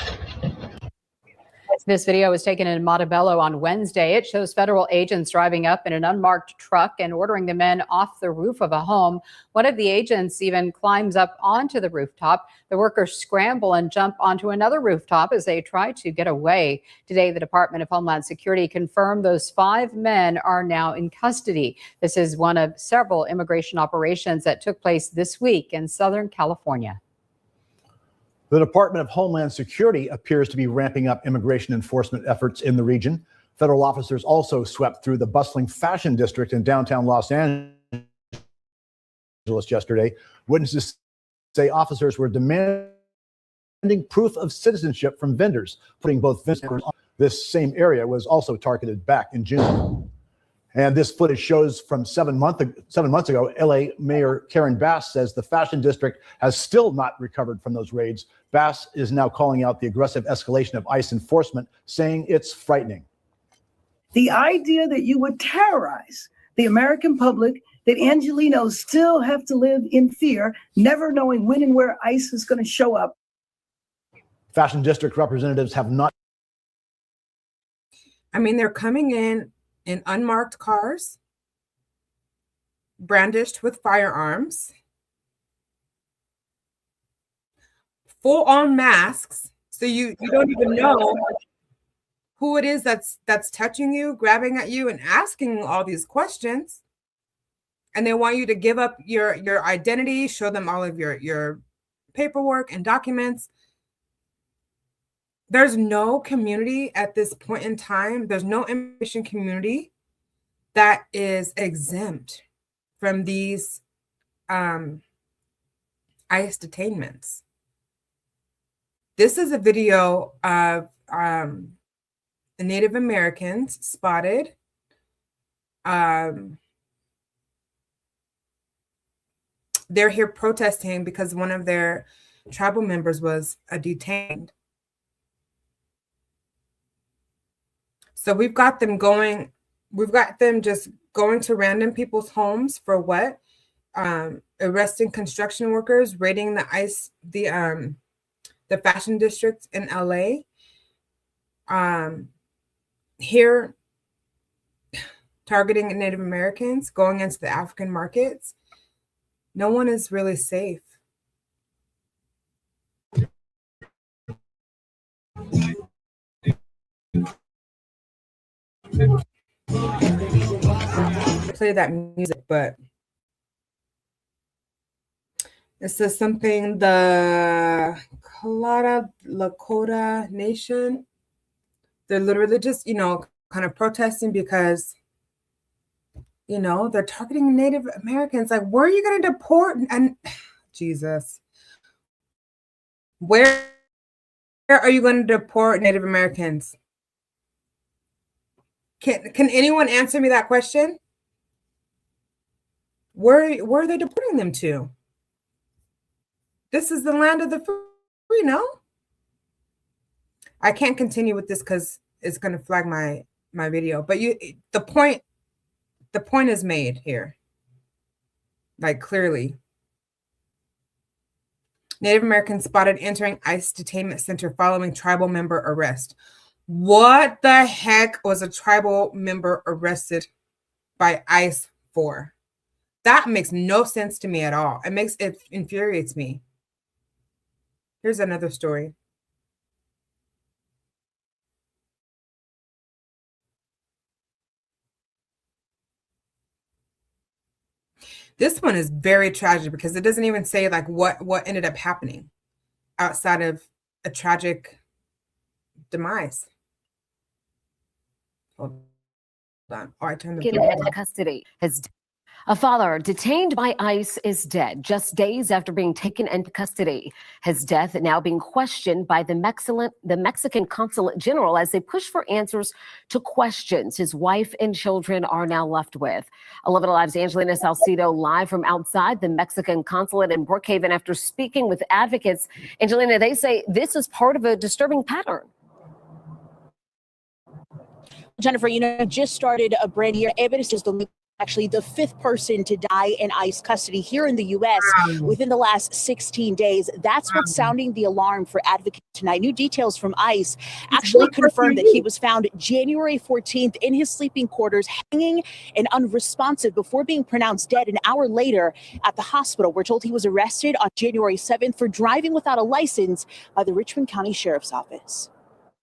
This video was taken in Montebello on Wednesday. It shows federal agents driving up in an unmarked truck and ordering the men off the roof of a home. One of the agents even climbs up onto the rooftop. The workers scramble and jump onto another rooftop as they try to get away. Today, the Department of Homeland Security confirmed those 5 men are now in custody. This is one of several immigration operations that took place this week in Southern California. The Department of Homeland Security appears to be ramping up immigration enforcement efforts in the region. Federal officers also swept through the bustling Fashion District in downtown Los Angeles yesterday. Witnesses say officers were demanding proof of citizenship from vendors, putting both visitors on. This same area was also targeted back in June. And this footage shows from 7 months ago, LA Mayor Karen Bass says the Fashion District has still not recovered from those raids. Bass is now calling out the aggressive escalation of ICE enforcement, saying it's frightening. The idea that you would terrorize the American public, that Angelenos still have to live in fear, never knowing when and where ICE is going to show up. Fashion District representatives have not. I mean, they're coming in unmarked cars, brandished with firearms, full-on masks, so you don't even know who it is that's touching you, grabbing at you, and asking all these questions. And they want you to give up your identity, show them all of your paperwork and documents. There's no community at this point in time. There's no immigration community that is exempt from these ICE detainments. This is a video of the Native Americans spotted. They're here protesting because one of their tribal members was detained. So we've got them just going to random people's homes for what? Arresting construction workers, raiding the fashion district in LA. Here, targeting Native Americans, going into the African markets. No one is really safe. Play that music, but this is something the Lakota Nation, they're literally just, kind of protesting because, they're targeting Native Americans. Like, where are you going to deport? And Jesus, where are you going to deport Native Americans? Can anyone answer me that question? Where are they deporting them to? This is the land of the free, no? I can't continue with this because it's going to flag my video. But the point is made here. Like, clearly. Native Americans spotted entering ICE detainment center following tribal member arrest. What the heck was a tribal member arrested by ICE for? That makes no sense to me at all. It infuriates me. Here's another story. This one is very tragic because it doesn't even say like what ended up happening outside of a tragic demise. Hold on. Oh, I turned the Taken into custody. A father detained by ICE is dead just days after being taken into custody. His death now being questioned by the Mexican Consulate General as they push for answers to questions his wife and children are now left with. 11 Alive's Angelina Salcido live from outside the Mexican Consulate in Brookhaven after speaking with advocates. Angelina, they say this is part of a disturbing pattern. Jennifer, just started a brand new evidence is actually the fifth person to die in ICE custody here in the U.S. within the last 16 days. That's what's sounding the alarm for advocates tonight. New details from ICE actually confirmed that he was found January 14th in his sleeping quarters, hanging and unresponsive before being pronounced dead an hour later at the hospital. We're told he was arrested on January 7th for driving without a license by the Richmond County Sheriff's Office.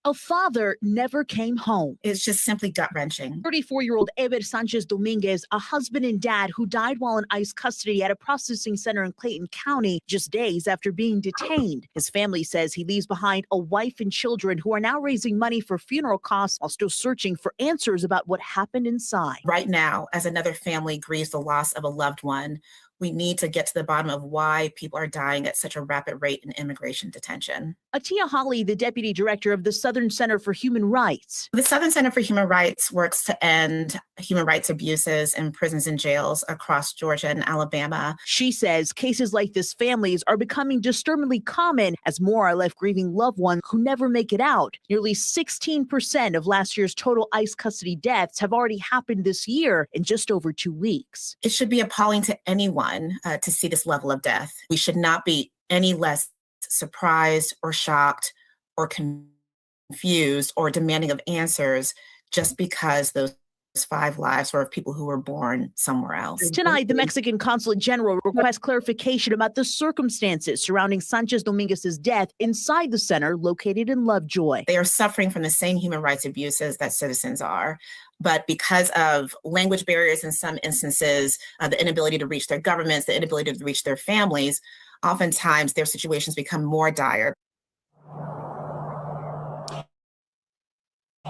A father never came home. It's just simply gut-wrenching. 34-year-old Eber Sanchez Dominguez, a husband and dad who died while in ICE custody at a processing center in Clayton County just days after being detained. His family says he leaves behind a wife and children who are now raising money for funeral costs while still searching for answers about what happened inside. Right now, as another family grieves the loss of a loved one, we need to get to the bottom of why people are dying at such a rapid rate in immigration detention. Atia Hawley, the deputy director of the Southern Center for Human Rights. The Southern Center for Human Rights works to end human rights abuses in prisons and jails across Georgia and Alabama. She says cases like this families are becoming disturbingly common as more are left grieving loved ones who never make it out. Nearly 16% of last year's total ICE custody deaths have already happened this year in just over 2 weeks. It should be appalling to anyone to see this level of death. We should not be any less surprised or shocked or confused or demanding of answers just because those 5 lives were of people who were born somewhere else. Tonight, the Mexican Consulate General requests clarification about the circumstances surrounding Sanchez Dominguez's death inside the center located in Lovejoy. They are suffering from the same human rights abuses that citizens are. But because of language barriers in some instances, the inability to reach their governments, the inability to reach their families, oftentimes their situations become more dire.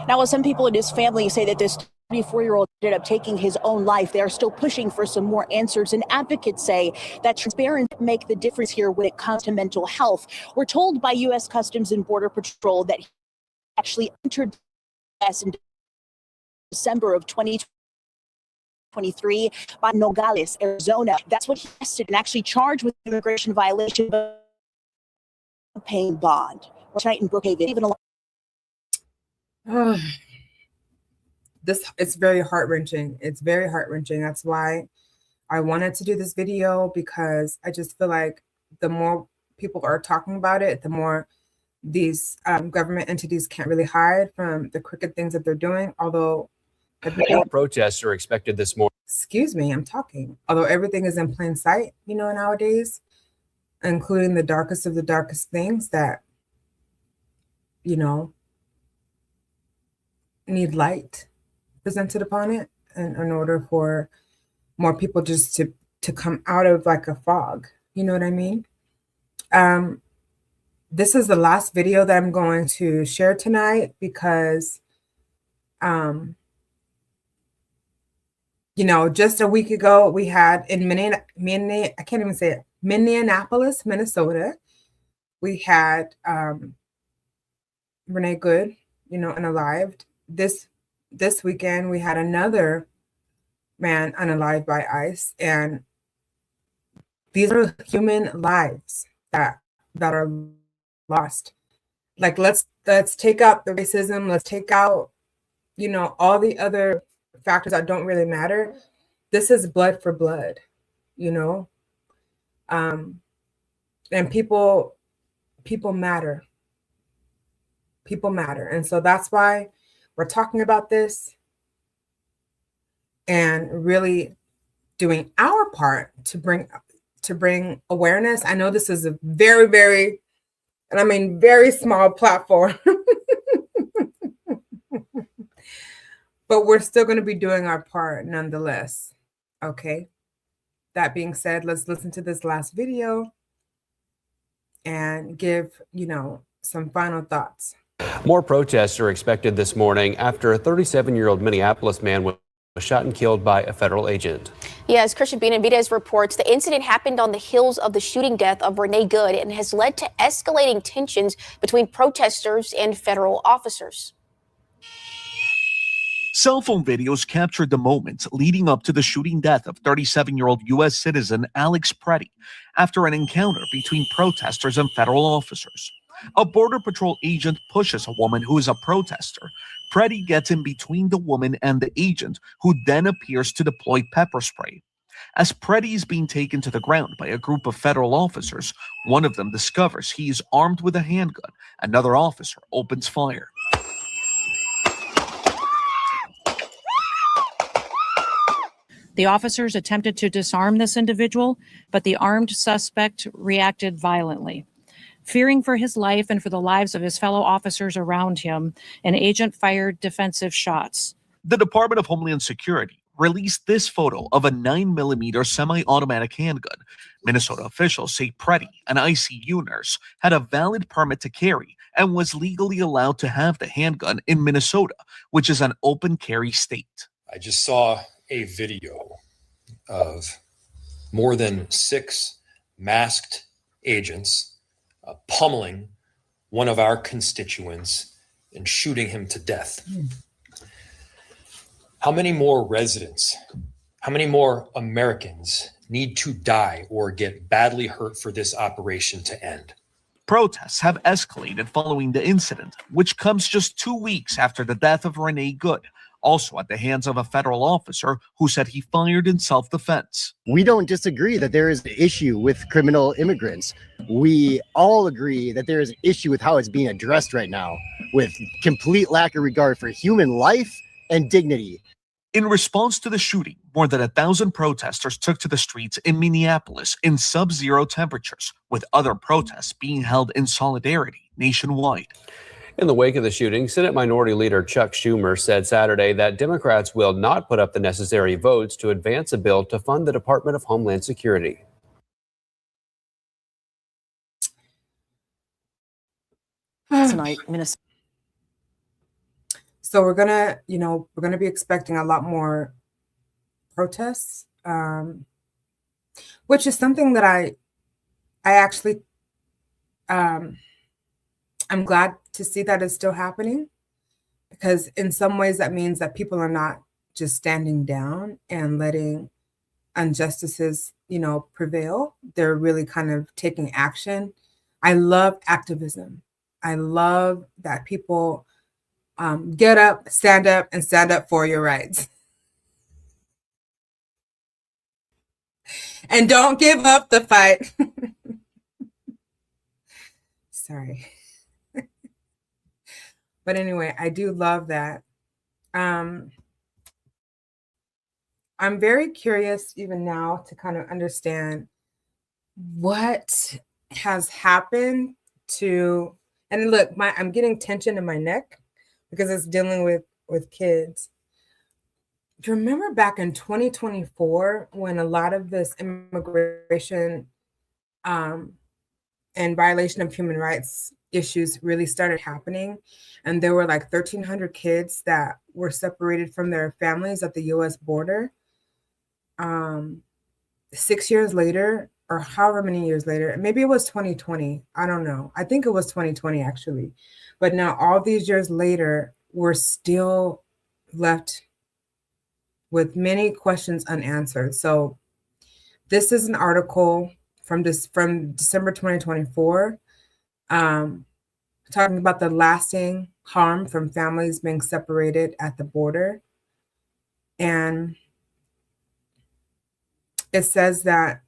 Now, while some people in his family say that this 24-year-old ended up taking his own life, they are still pushing for some more answers. And advocates say that transparency make the difference here when it comes to mental health. We're told by U.S. Customs and Border Patrol that he actually entered the U.S. in December of 2023 by Nogales, Arizona. That's what he arrested and actually charged with immigration violation of paying bond. Tonight in Brookhaven, even It's very heart-wrenching. It's very heart-wrenching. That's why I wanted to do this video, because I just feel like the more people are talking about it, the more these government entities can't really hide from the crooked things that they're doing. Although more protests are expected this morning. Excuse me, I'm talking. Although everything is in plain sight, nowadays, including the darkest of the darkest things that, need light presented upon it, and in order for more people just to come out of like a fog. You know what I mean? This is the last video that I'm going to share tonight, because just a week ago we had in Minneapolis, Minnesota, we had Renee Good, unalived. This weekend we had another man unalived by ICE, and these are human lives that are lost. Like, let's take out the racism, let's take out all the other factors that don't really matter. This is blood for blood, and people matter. People matter. And so that's why we're talking about this and really doing our part to bring awareness. I know this is a very, very, and I mean very small platform, but we're still going to be doing our part nonetheless. Okay. That being said, let's listen to this last video and give, some final thoughts. More protests are expected this morning after a 37-year-old Minneapolis man was shot and killed by a federal agent. Yes, Christian Benavidez reports the incident happened on the heels of the shooting death of Renee Good and has led to escalating tensions between protesters and federal officers. Cell phone videos captured the moments leading up to the shooting death of 37-year-old U.S. citizen Alex Preddy after an encounter between protesters and federal officers. A Border Patrol agent pushes a woman who is a protester. Preddy gets in between the woman and the agent, who then appears to deploy pepper spray. As Preddy is being taken to the ground by a group of federal officers, one of them discovers he is armed with a handgun. Another officer opens fire. The officers attempted to disarm this individual, but the armed suspect reacted violently. Fearing for his life and for the lives of his fellow officers around him, an agent fired defensive shots. The Department of Homeland Security released this photo of a 9mm semi-automatic handgun. Minnesota officials say Preddy, an ICU nurse, had a valid permit to carry and was legally allowed to have the handgun in Minnesota, which is an open carry state. I just saw a video of more than 6 masked agents pummeling one of our constituents and shooting him to death. How many more residents, how many more Americans need to die or get badly hurt for this operation to end? Protests have escalated following the incident, which comes just 2 weeks after the death of Renee Good, also at the hands of a federal officer who said he fired in self-defense. We don't disagree that there is an issue with criminal immigrants. We all agree that there is an issue with how it's being addressed right now, with complete lack of regard for human life and dignity. In response to the shooting, more than 1,000 protesters took to the streets in Minneapolis in sub-zero temperatures, with other protests being held in solidarity nationwide. In the wake of the shooting, Senate Minority Leader Chuck Schumer said Saturday that Democrats will not put up the necessary votes to advance a bill to fund the Department of Homeland Security. tonight, Minnesota. So we're gonna be expecting a lot more protests, which is something that I actually, I'm glad to see that it's still happening, because in some ways that means that people are not just standing down and letting injustices, prevail. They're really kind of taking action. I love activism. I love that people get up, and stand up for your rights. And don't give up the fight. Sorry. But anyway, I do love that. I'm very curious even now to kind of understand what has happened to, and look, I'm getting tension in my neck because it's dealing with kids. Do you remember back in 2024 when a lot of this immigration and violation of human rights issues really started happening, and there were like 1,300 kids that were separated from their families at the U.S. border? 6 years later, or however many years later, maybe it was 2020, I don't know. I think it was 2020 actually. But now all these years later, we're still left with many questions unanswered. So this is an article from December 2024, talking about the lasting harm from families being separated at the border. And it says that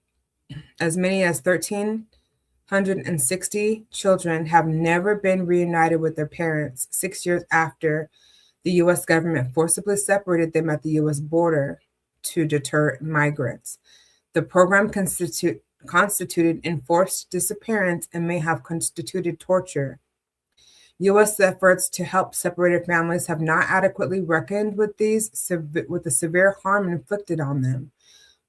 as many as 1,360 children have never been reunited with their parents 6 years after the U.S. government forcibly separated them at the U.S. border to deter migrants. The program constituted enforced disappearance and may have constituted torture. U.S. efforts to help separated families have not adequately reckoned with the severe harm inflicted on them.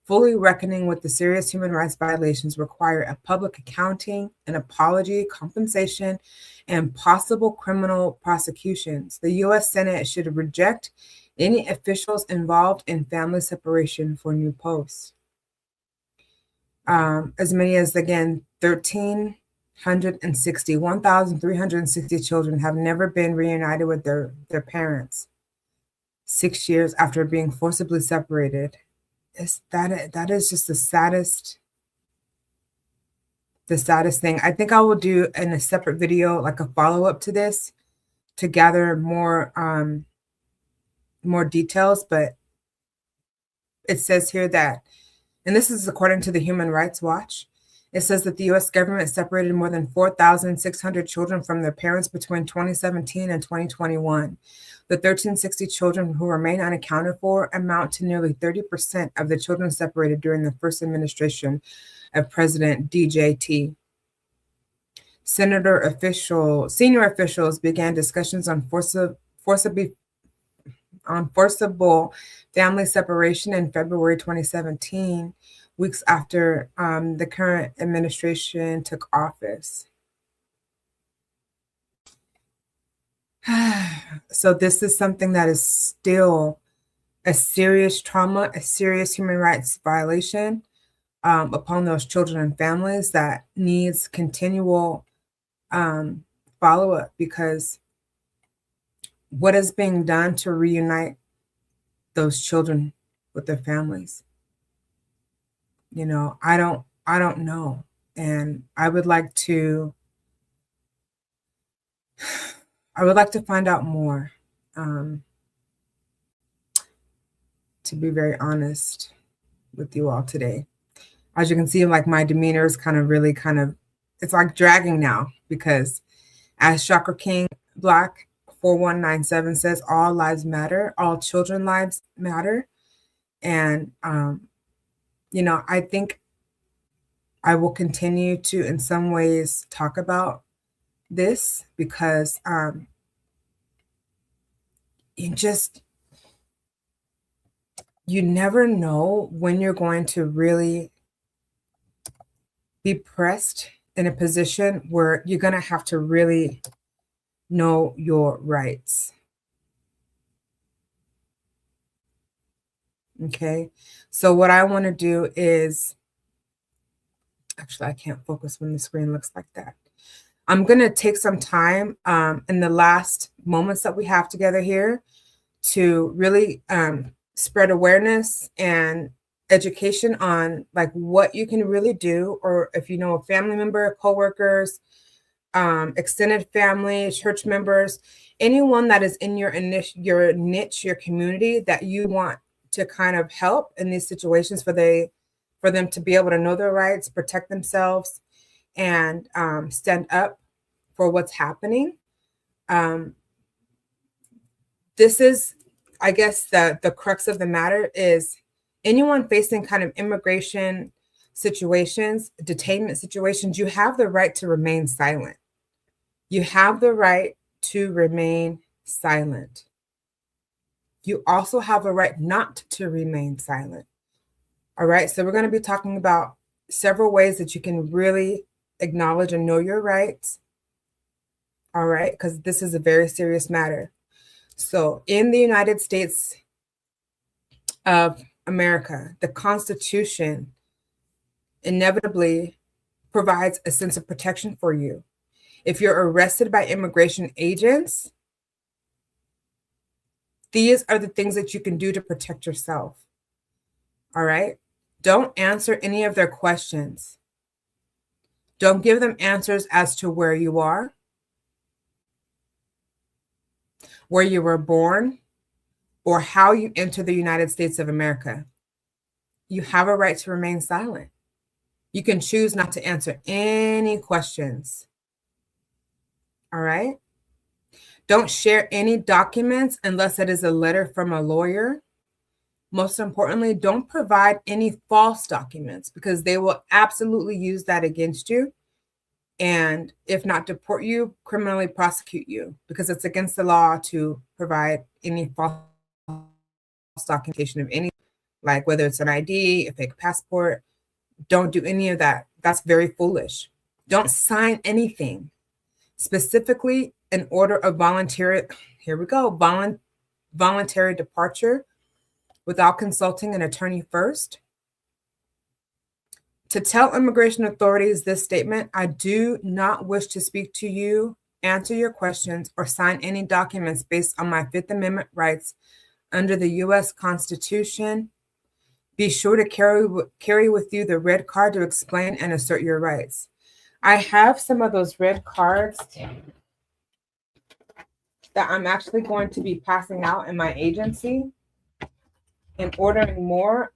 Fully reckoning with the serious human rights violations require a public accounting, an apology, compensation, and possible criminal prosecutions. The U.S. Senate should reject any officials involved in family separation for new posts. As many as, again, 1,360 children have never been reunited with their parents 6 years after being forcibly separated. That is just the saddest thing. I think I will do in a separate video, like a follow-up to this, to gather more details. But it says here that, and this is according to the Human Rights Watch, it says that the U.S. government separated more than 4,600 children from their parents between 2017 and 2021. The 1,360 children who remain unaccounted for amount to nearly 30% of the children separated during the first administration of President DJT. Senior officials began discussions on forcible family separation in February 2017, weeks after the current administration took office. So this is something that is still a serious trauma, a serious human rights violation upon those children and families that needs continual follow-up, because what is being done to reunite those children with their families? I don't know. And I would like to find out more, to be very honest with you all today. As you can see, like, my demeanor is it's like dragging now, because as Chakra King Black 4197 says, all lives matter, all children lives matter. And, I think I will continue to, in some ways, talk about this, because you never know when you're going to really be pressed in a position where you're going to have to really know your rights. Okay, so what I want to do is, actually, I can't focus when the screen looks like that. I'm going to take some time in the last moments that we have together here to really spread awareness and education on like what you can really do, or if you know a family member, coworkers, extended family, church members, anyone that is in your niche, your community that you want to kind of help in these situations for them to be able to know their rights, protect themselves, and stand up for what's happening. This is, I guess, the crux of the matter is anyone facing kind of immigration situations, detainment situations, you have the right to remain silent. You have the right to remain silent. You also have a right not to remain silent. All right, so we're going to be talking about several ways that you can really acknowledge and know your rights. All right, because this is a very serious matter. So in the United States of America, the Constitution inevitably provides a sense of protection for you. If you're arrested by immigration agents, these are the things that you can do to protect yourself. All right? Don't answer any of their questions. Don't give them answers as to where you are, where you were born, or how you entered the United States of America. You have a right to remain silent. You can choose not to answer any questions. All right? Don't share any documents unless it is a letter from a lawyer. Most importantly, don't provide any false documents because they will absolutely use that against you. And if not deport you, criminally prosecute you because it's against the law to provide any false documentation of any, like whether it's an ID, a fake passport. Don't do any of that. That's very foolish. Don't sign anything. Specifically, an order of voluntary, here we go, voluntary departure without consulting an attorney first. To tell immigration authorities this statement, I do not wish to speak to you, answer your questions, or sign any documents based on my Fifth Amendment rights under the U.S. Constitution. Be sure to carry with you the red card to explain and assert your rights. I have some of those red cards that I'm actually going to be passing out in my agency and ordering more.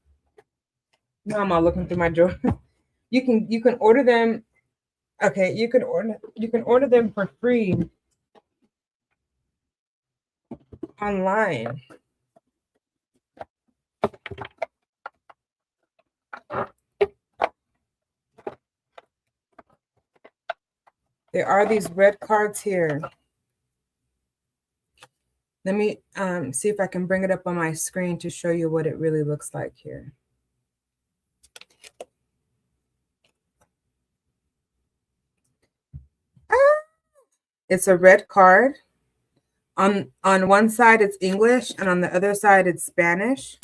No, I'm not looking through my drawer. You can order them. Okay, you can order them for free online. There are these red cards here. Let me see if I can bring it up on my screen to show you what it really looks like here. It's a red card. On one side, it's English, and on the other side, it's Spanish.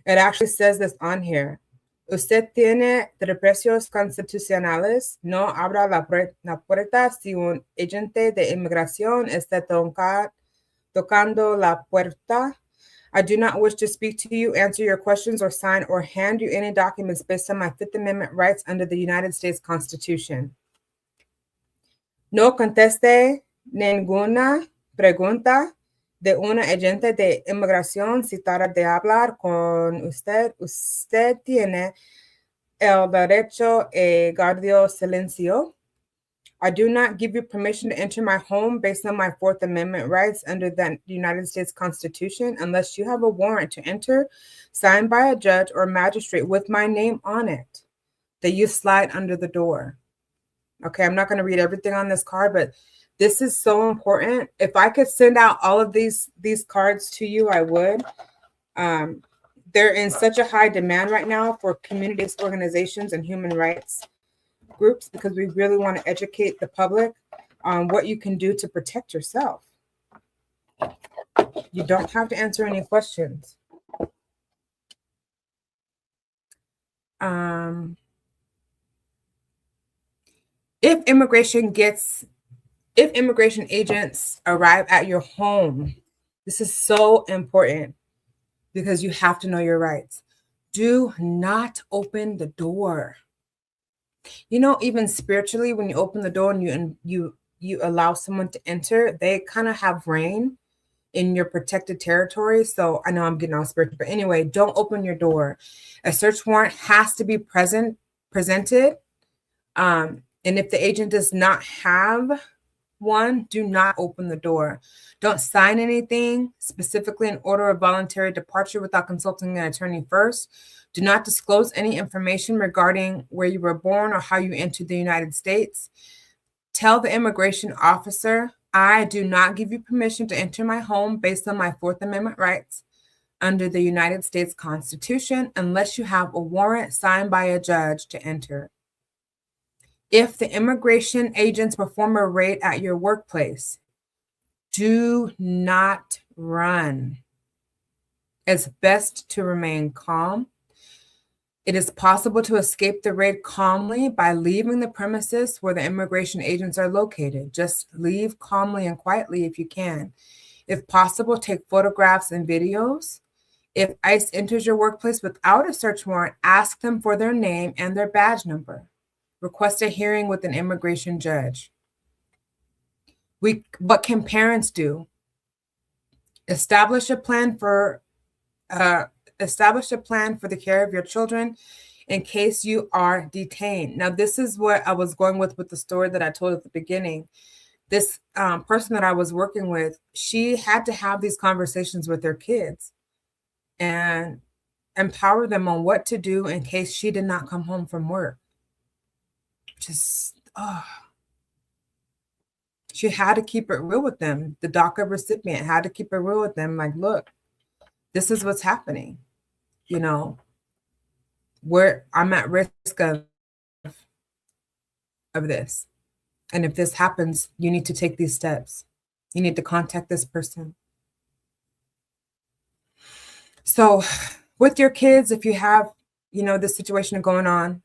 It actually says this on here. Usted tiene derechos constitucionales. No abra la puerta si un agente de inmigración está tocando la puerta. I do not wish to speak to you, answer your questions, or sign or hand you any documents based on my Fifth Amendment rights under the United States Constitution. No conteste ninguna pregunta de una agente de inmigración si trata de hablar con usted. Usted tiene el derecho a guardar silencio. I do not give you permission to enter my home based on my Fourth Amendment rights under the United States Constitution unless you have a warrant to enter signed by a judge or magistrate with my name on it that you slide under the door. Okay, I'm not going to read everything on this card, but this is so important. If I could send out all of these cards to you, I would. They're in such a high demand right now for community organizations and human rights groups because we really want to educate the public on what you can do to protect yourself. You don't have to answer any questions. If immigration agents arrive at your home, this is so important because you have to know your rights. Do not open the door. You know, even spiritually, when you open the door and you allow someone to enter, they kind of have reign in your protected territory. So I know I'm getting all spiritual, but anyway, don't open your door. A search warrant has to be presented. And if the agent does not have one, do not open the door. Don't sign anything, specifically an order of voluntary departure, without consulting an attorney first. Do not disclose any information regarding where you were born or how you entered the United States. Tell the immigration officer, I do not give you permission to enter my home based on my Fourth Amendment rights under the United States Constitution unless you have a warrant signed by a judge to enter. If the immigration agents perform a raid at your workplace, do not run. It's best to remain calm. It is possible to escape the raid calmly by leaving the premises where the immigration agents are located. Just leave calmly and quietly if you can. If possible, take photographs and videos. If ICE enters your workplace without a search warrant, ask them for their name and their badge number. Request a hearing with an immigration judge. What can parents do? Establish a plan for the care of your children in case you are detained. Now, this is what I was going with the story that I told at the beginning. This person that I was working with, she had to have these conversations with their kids and empower them on what to do in case she did not come home from work. She had to keep it real with them. The DACA recipient had to keep it real with them. Like, look, this is what's happening. You know, where I'm at risk of this. And if this happens, you need to take these steps. You need to contact this person. So with your kids, if you have, this situation going on,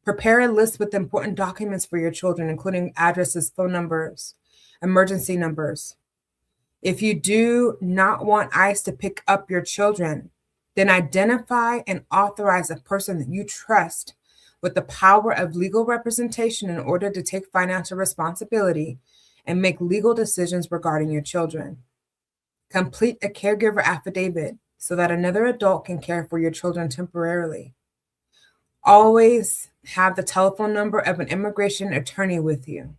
prepare a list with important documents for your children, including addresses, phone numbers, emergency numbers. If you do not want ICE to pick up your children, then identify and authorize a person that you trust with the power of legal representation in order to take financial responsibility and make legal decisions regarding your children. Complete a caregiver affidavit so that another adult can care for your children temporarily. Always have the telephone number of an immigration attorney with you.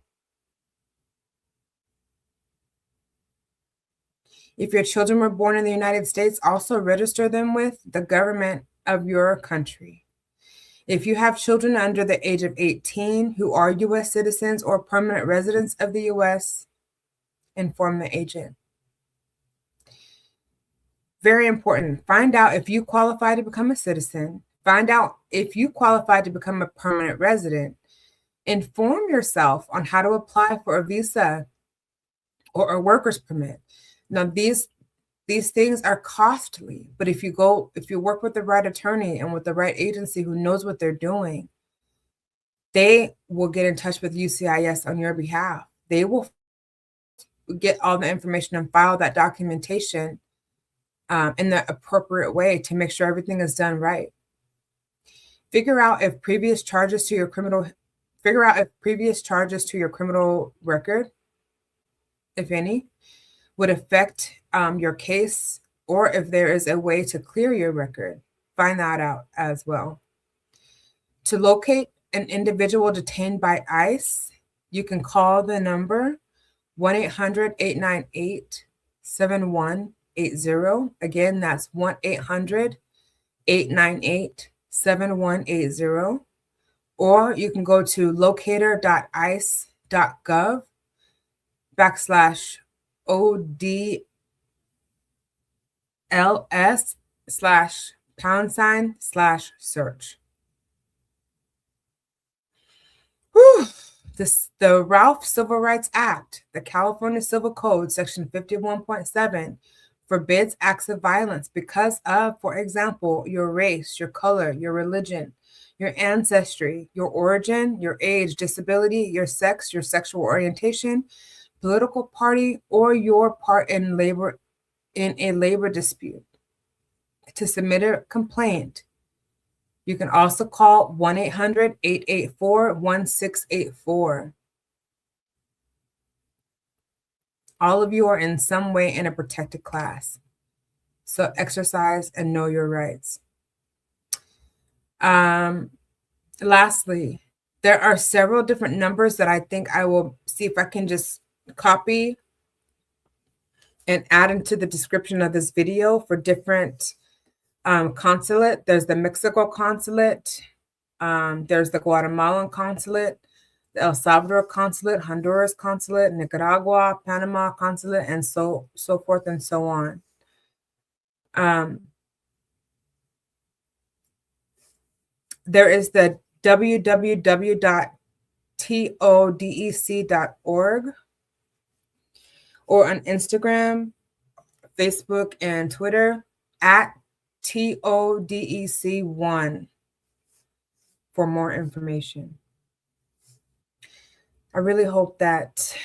If your children were born in the United States, also register them with the government of your country. If you have children under the age of 18 who are U.S. citizens or permanent residents of the U.S., inform the agent. Very important. Find out if you qualify to become a citizen. Find out if you qualify to become a permanent resident. Inform yourself on how to apply for a visa or a worker's permit. Now, these things are costly, but if you work with the right attorney and with the right agency who knows what they're doing, they will get in touch with UCIS on your behalf. They will get all the information and file that documentation in the appropriate way to make sure everything is done right. Figure out if previous charges to your criminal record, if any, would affect your case, or if there is a way to clear your record. Find that out as well. To locate an individual detained by ICE, you can call the number 1-800-898-7180. Again, that's 1-800-898-7180. Or you can go to locator.ice.gov/ODLS/#/search. The Ralph Civil Rights Act, the California Civil Code, Section 51.7, forbids acts of violence because of, for example, your race, your color, your religion, your ancestry, your origin, your age, disability, your sex, your sexual orientation, political party, or your part in a labor dispute. To submit a complaint, you can also call 1-800-884-1684. All of you are in some way in a protected class. So exercise and know your rights. Lastly, there are several different numbers that I think I will see if I can just copy and add into the description of this video for different consulate. There's the Mexico consulate. There's the Guatemalan consulate, the El Salvador consulate, Honduras consulate, Nicaragua, Panama consulate, and so forth and so on. There is the www.todec.org, or on Instagram, Facebook, and Twitter at TODEC1 for more information. I really hope that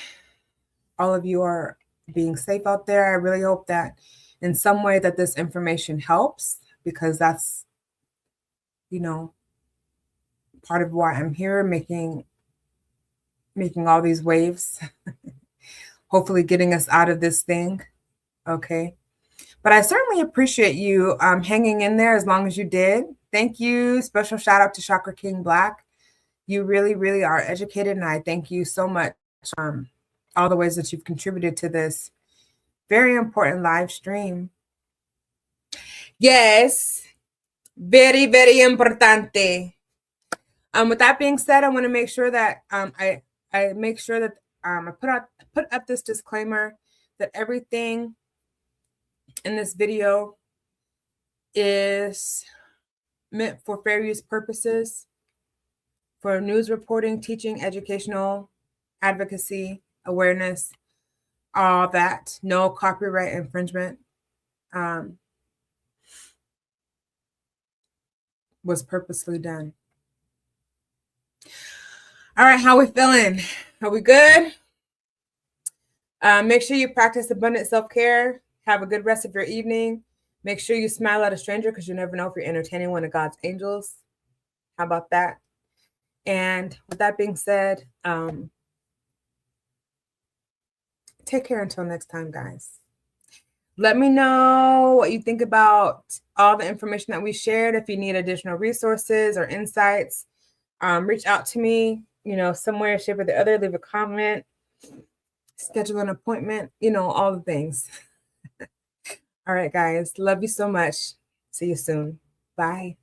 all of you are being safe out there. I really hope that in some way that this information helps, because that's, part of why I'm here, making all these waves, hopefully getting us out of this thing. Okay. But I certainly appreciate you hanging in there as long as you did. Thank you. Special shout out to Chakra King Black. You really, really are educated, and I thank you so much. All the ways that you've contributed to this very important live stream. Yes, very, very importante. With that being said, I want to make sure that I make sure that I put up this disclaimer that everything in this video is meant for fair use purposes, for news reporting, teaching, educational, advocacy, awareness, all that. No copyright infringement was purposely done. All right, how we feeling? Are we good? Make sure you practice abundant self-care. Have a good rest of your evening. Make sure you smile at a stranger, because you never know if you're entertaining one of God's angels. How about that? And with that being said, take care until next time, guys. Let me know what you think about all the information that we shared. If you need additional resources or insights, reach out to me, some way or shape or the other. Leave a comment, schedule an appointment, all the things. All right, guys. Love you so much. See you soon. Bye.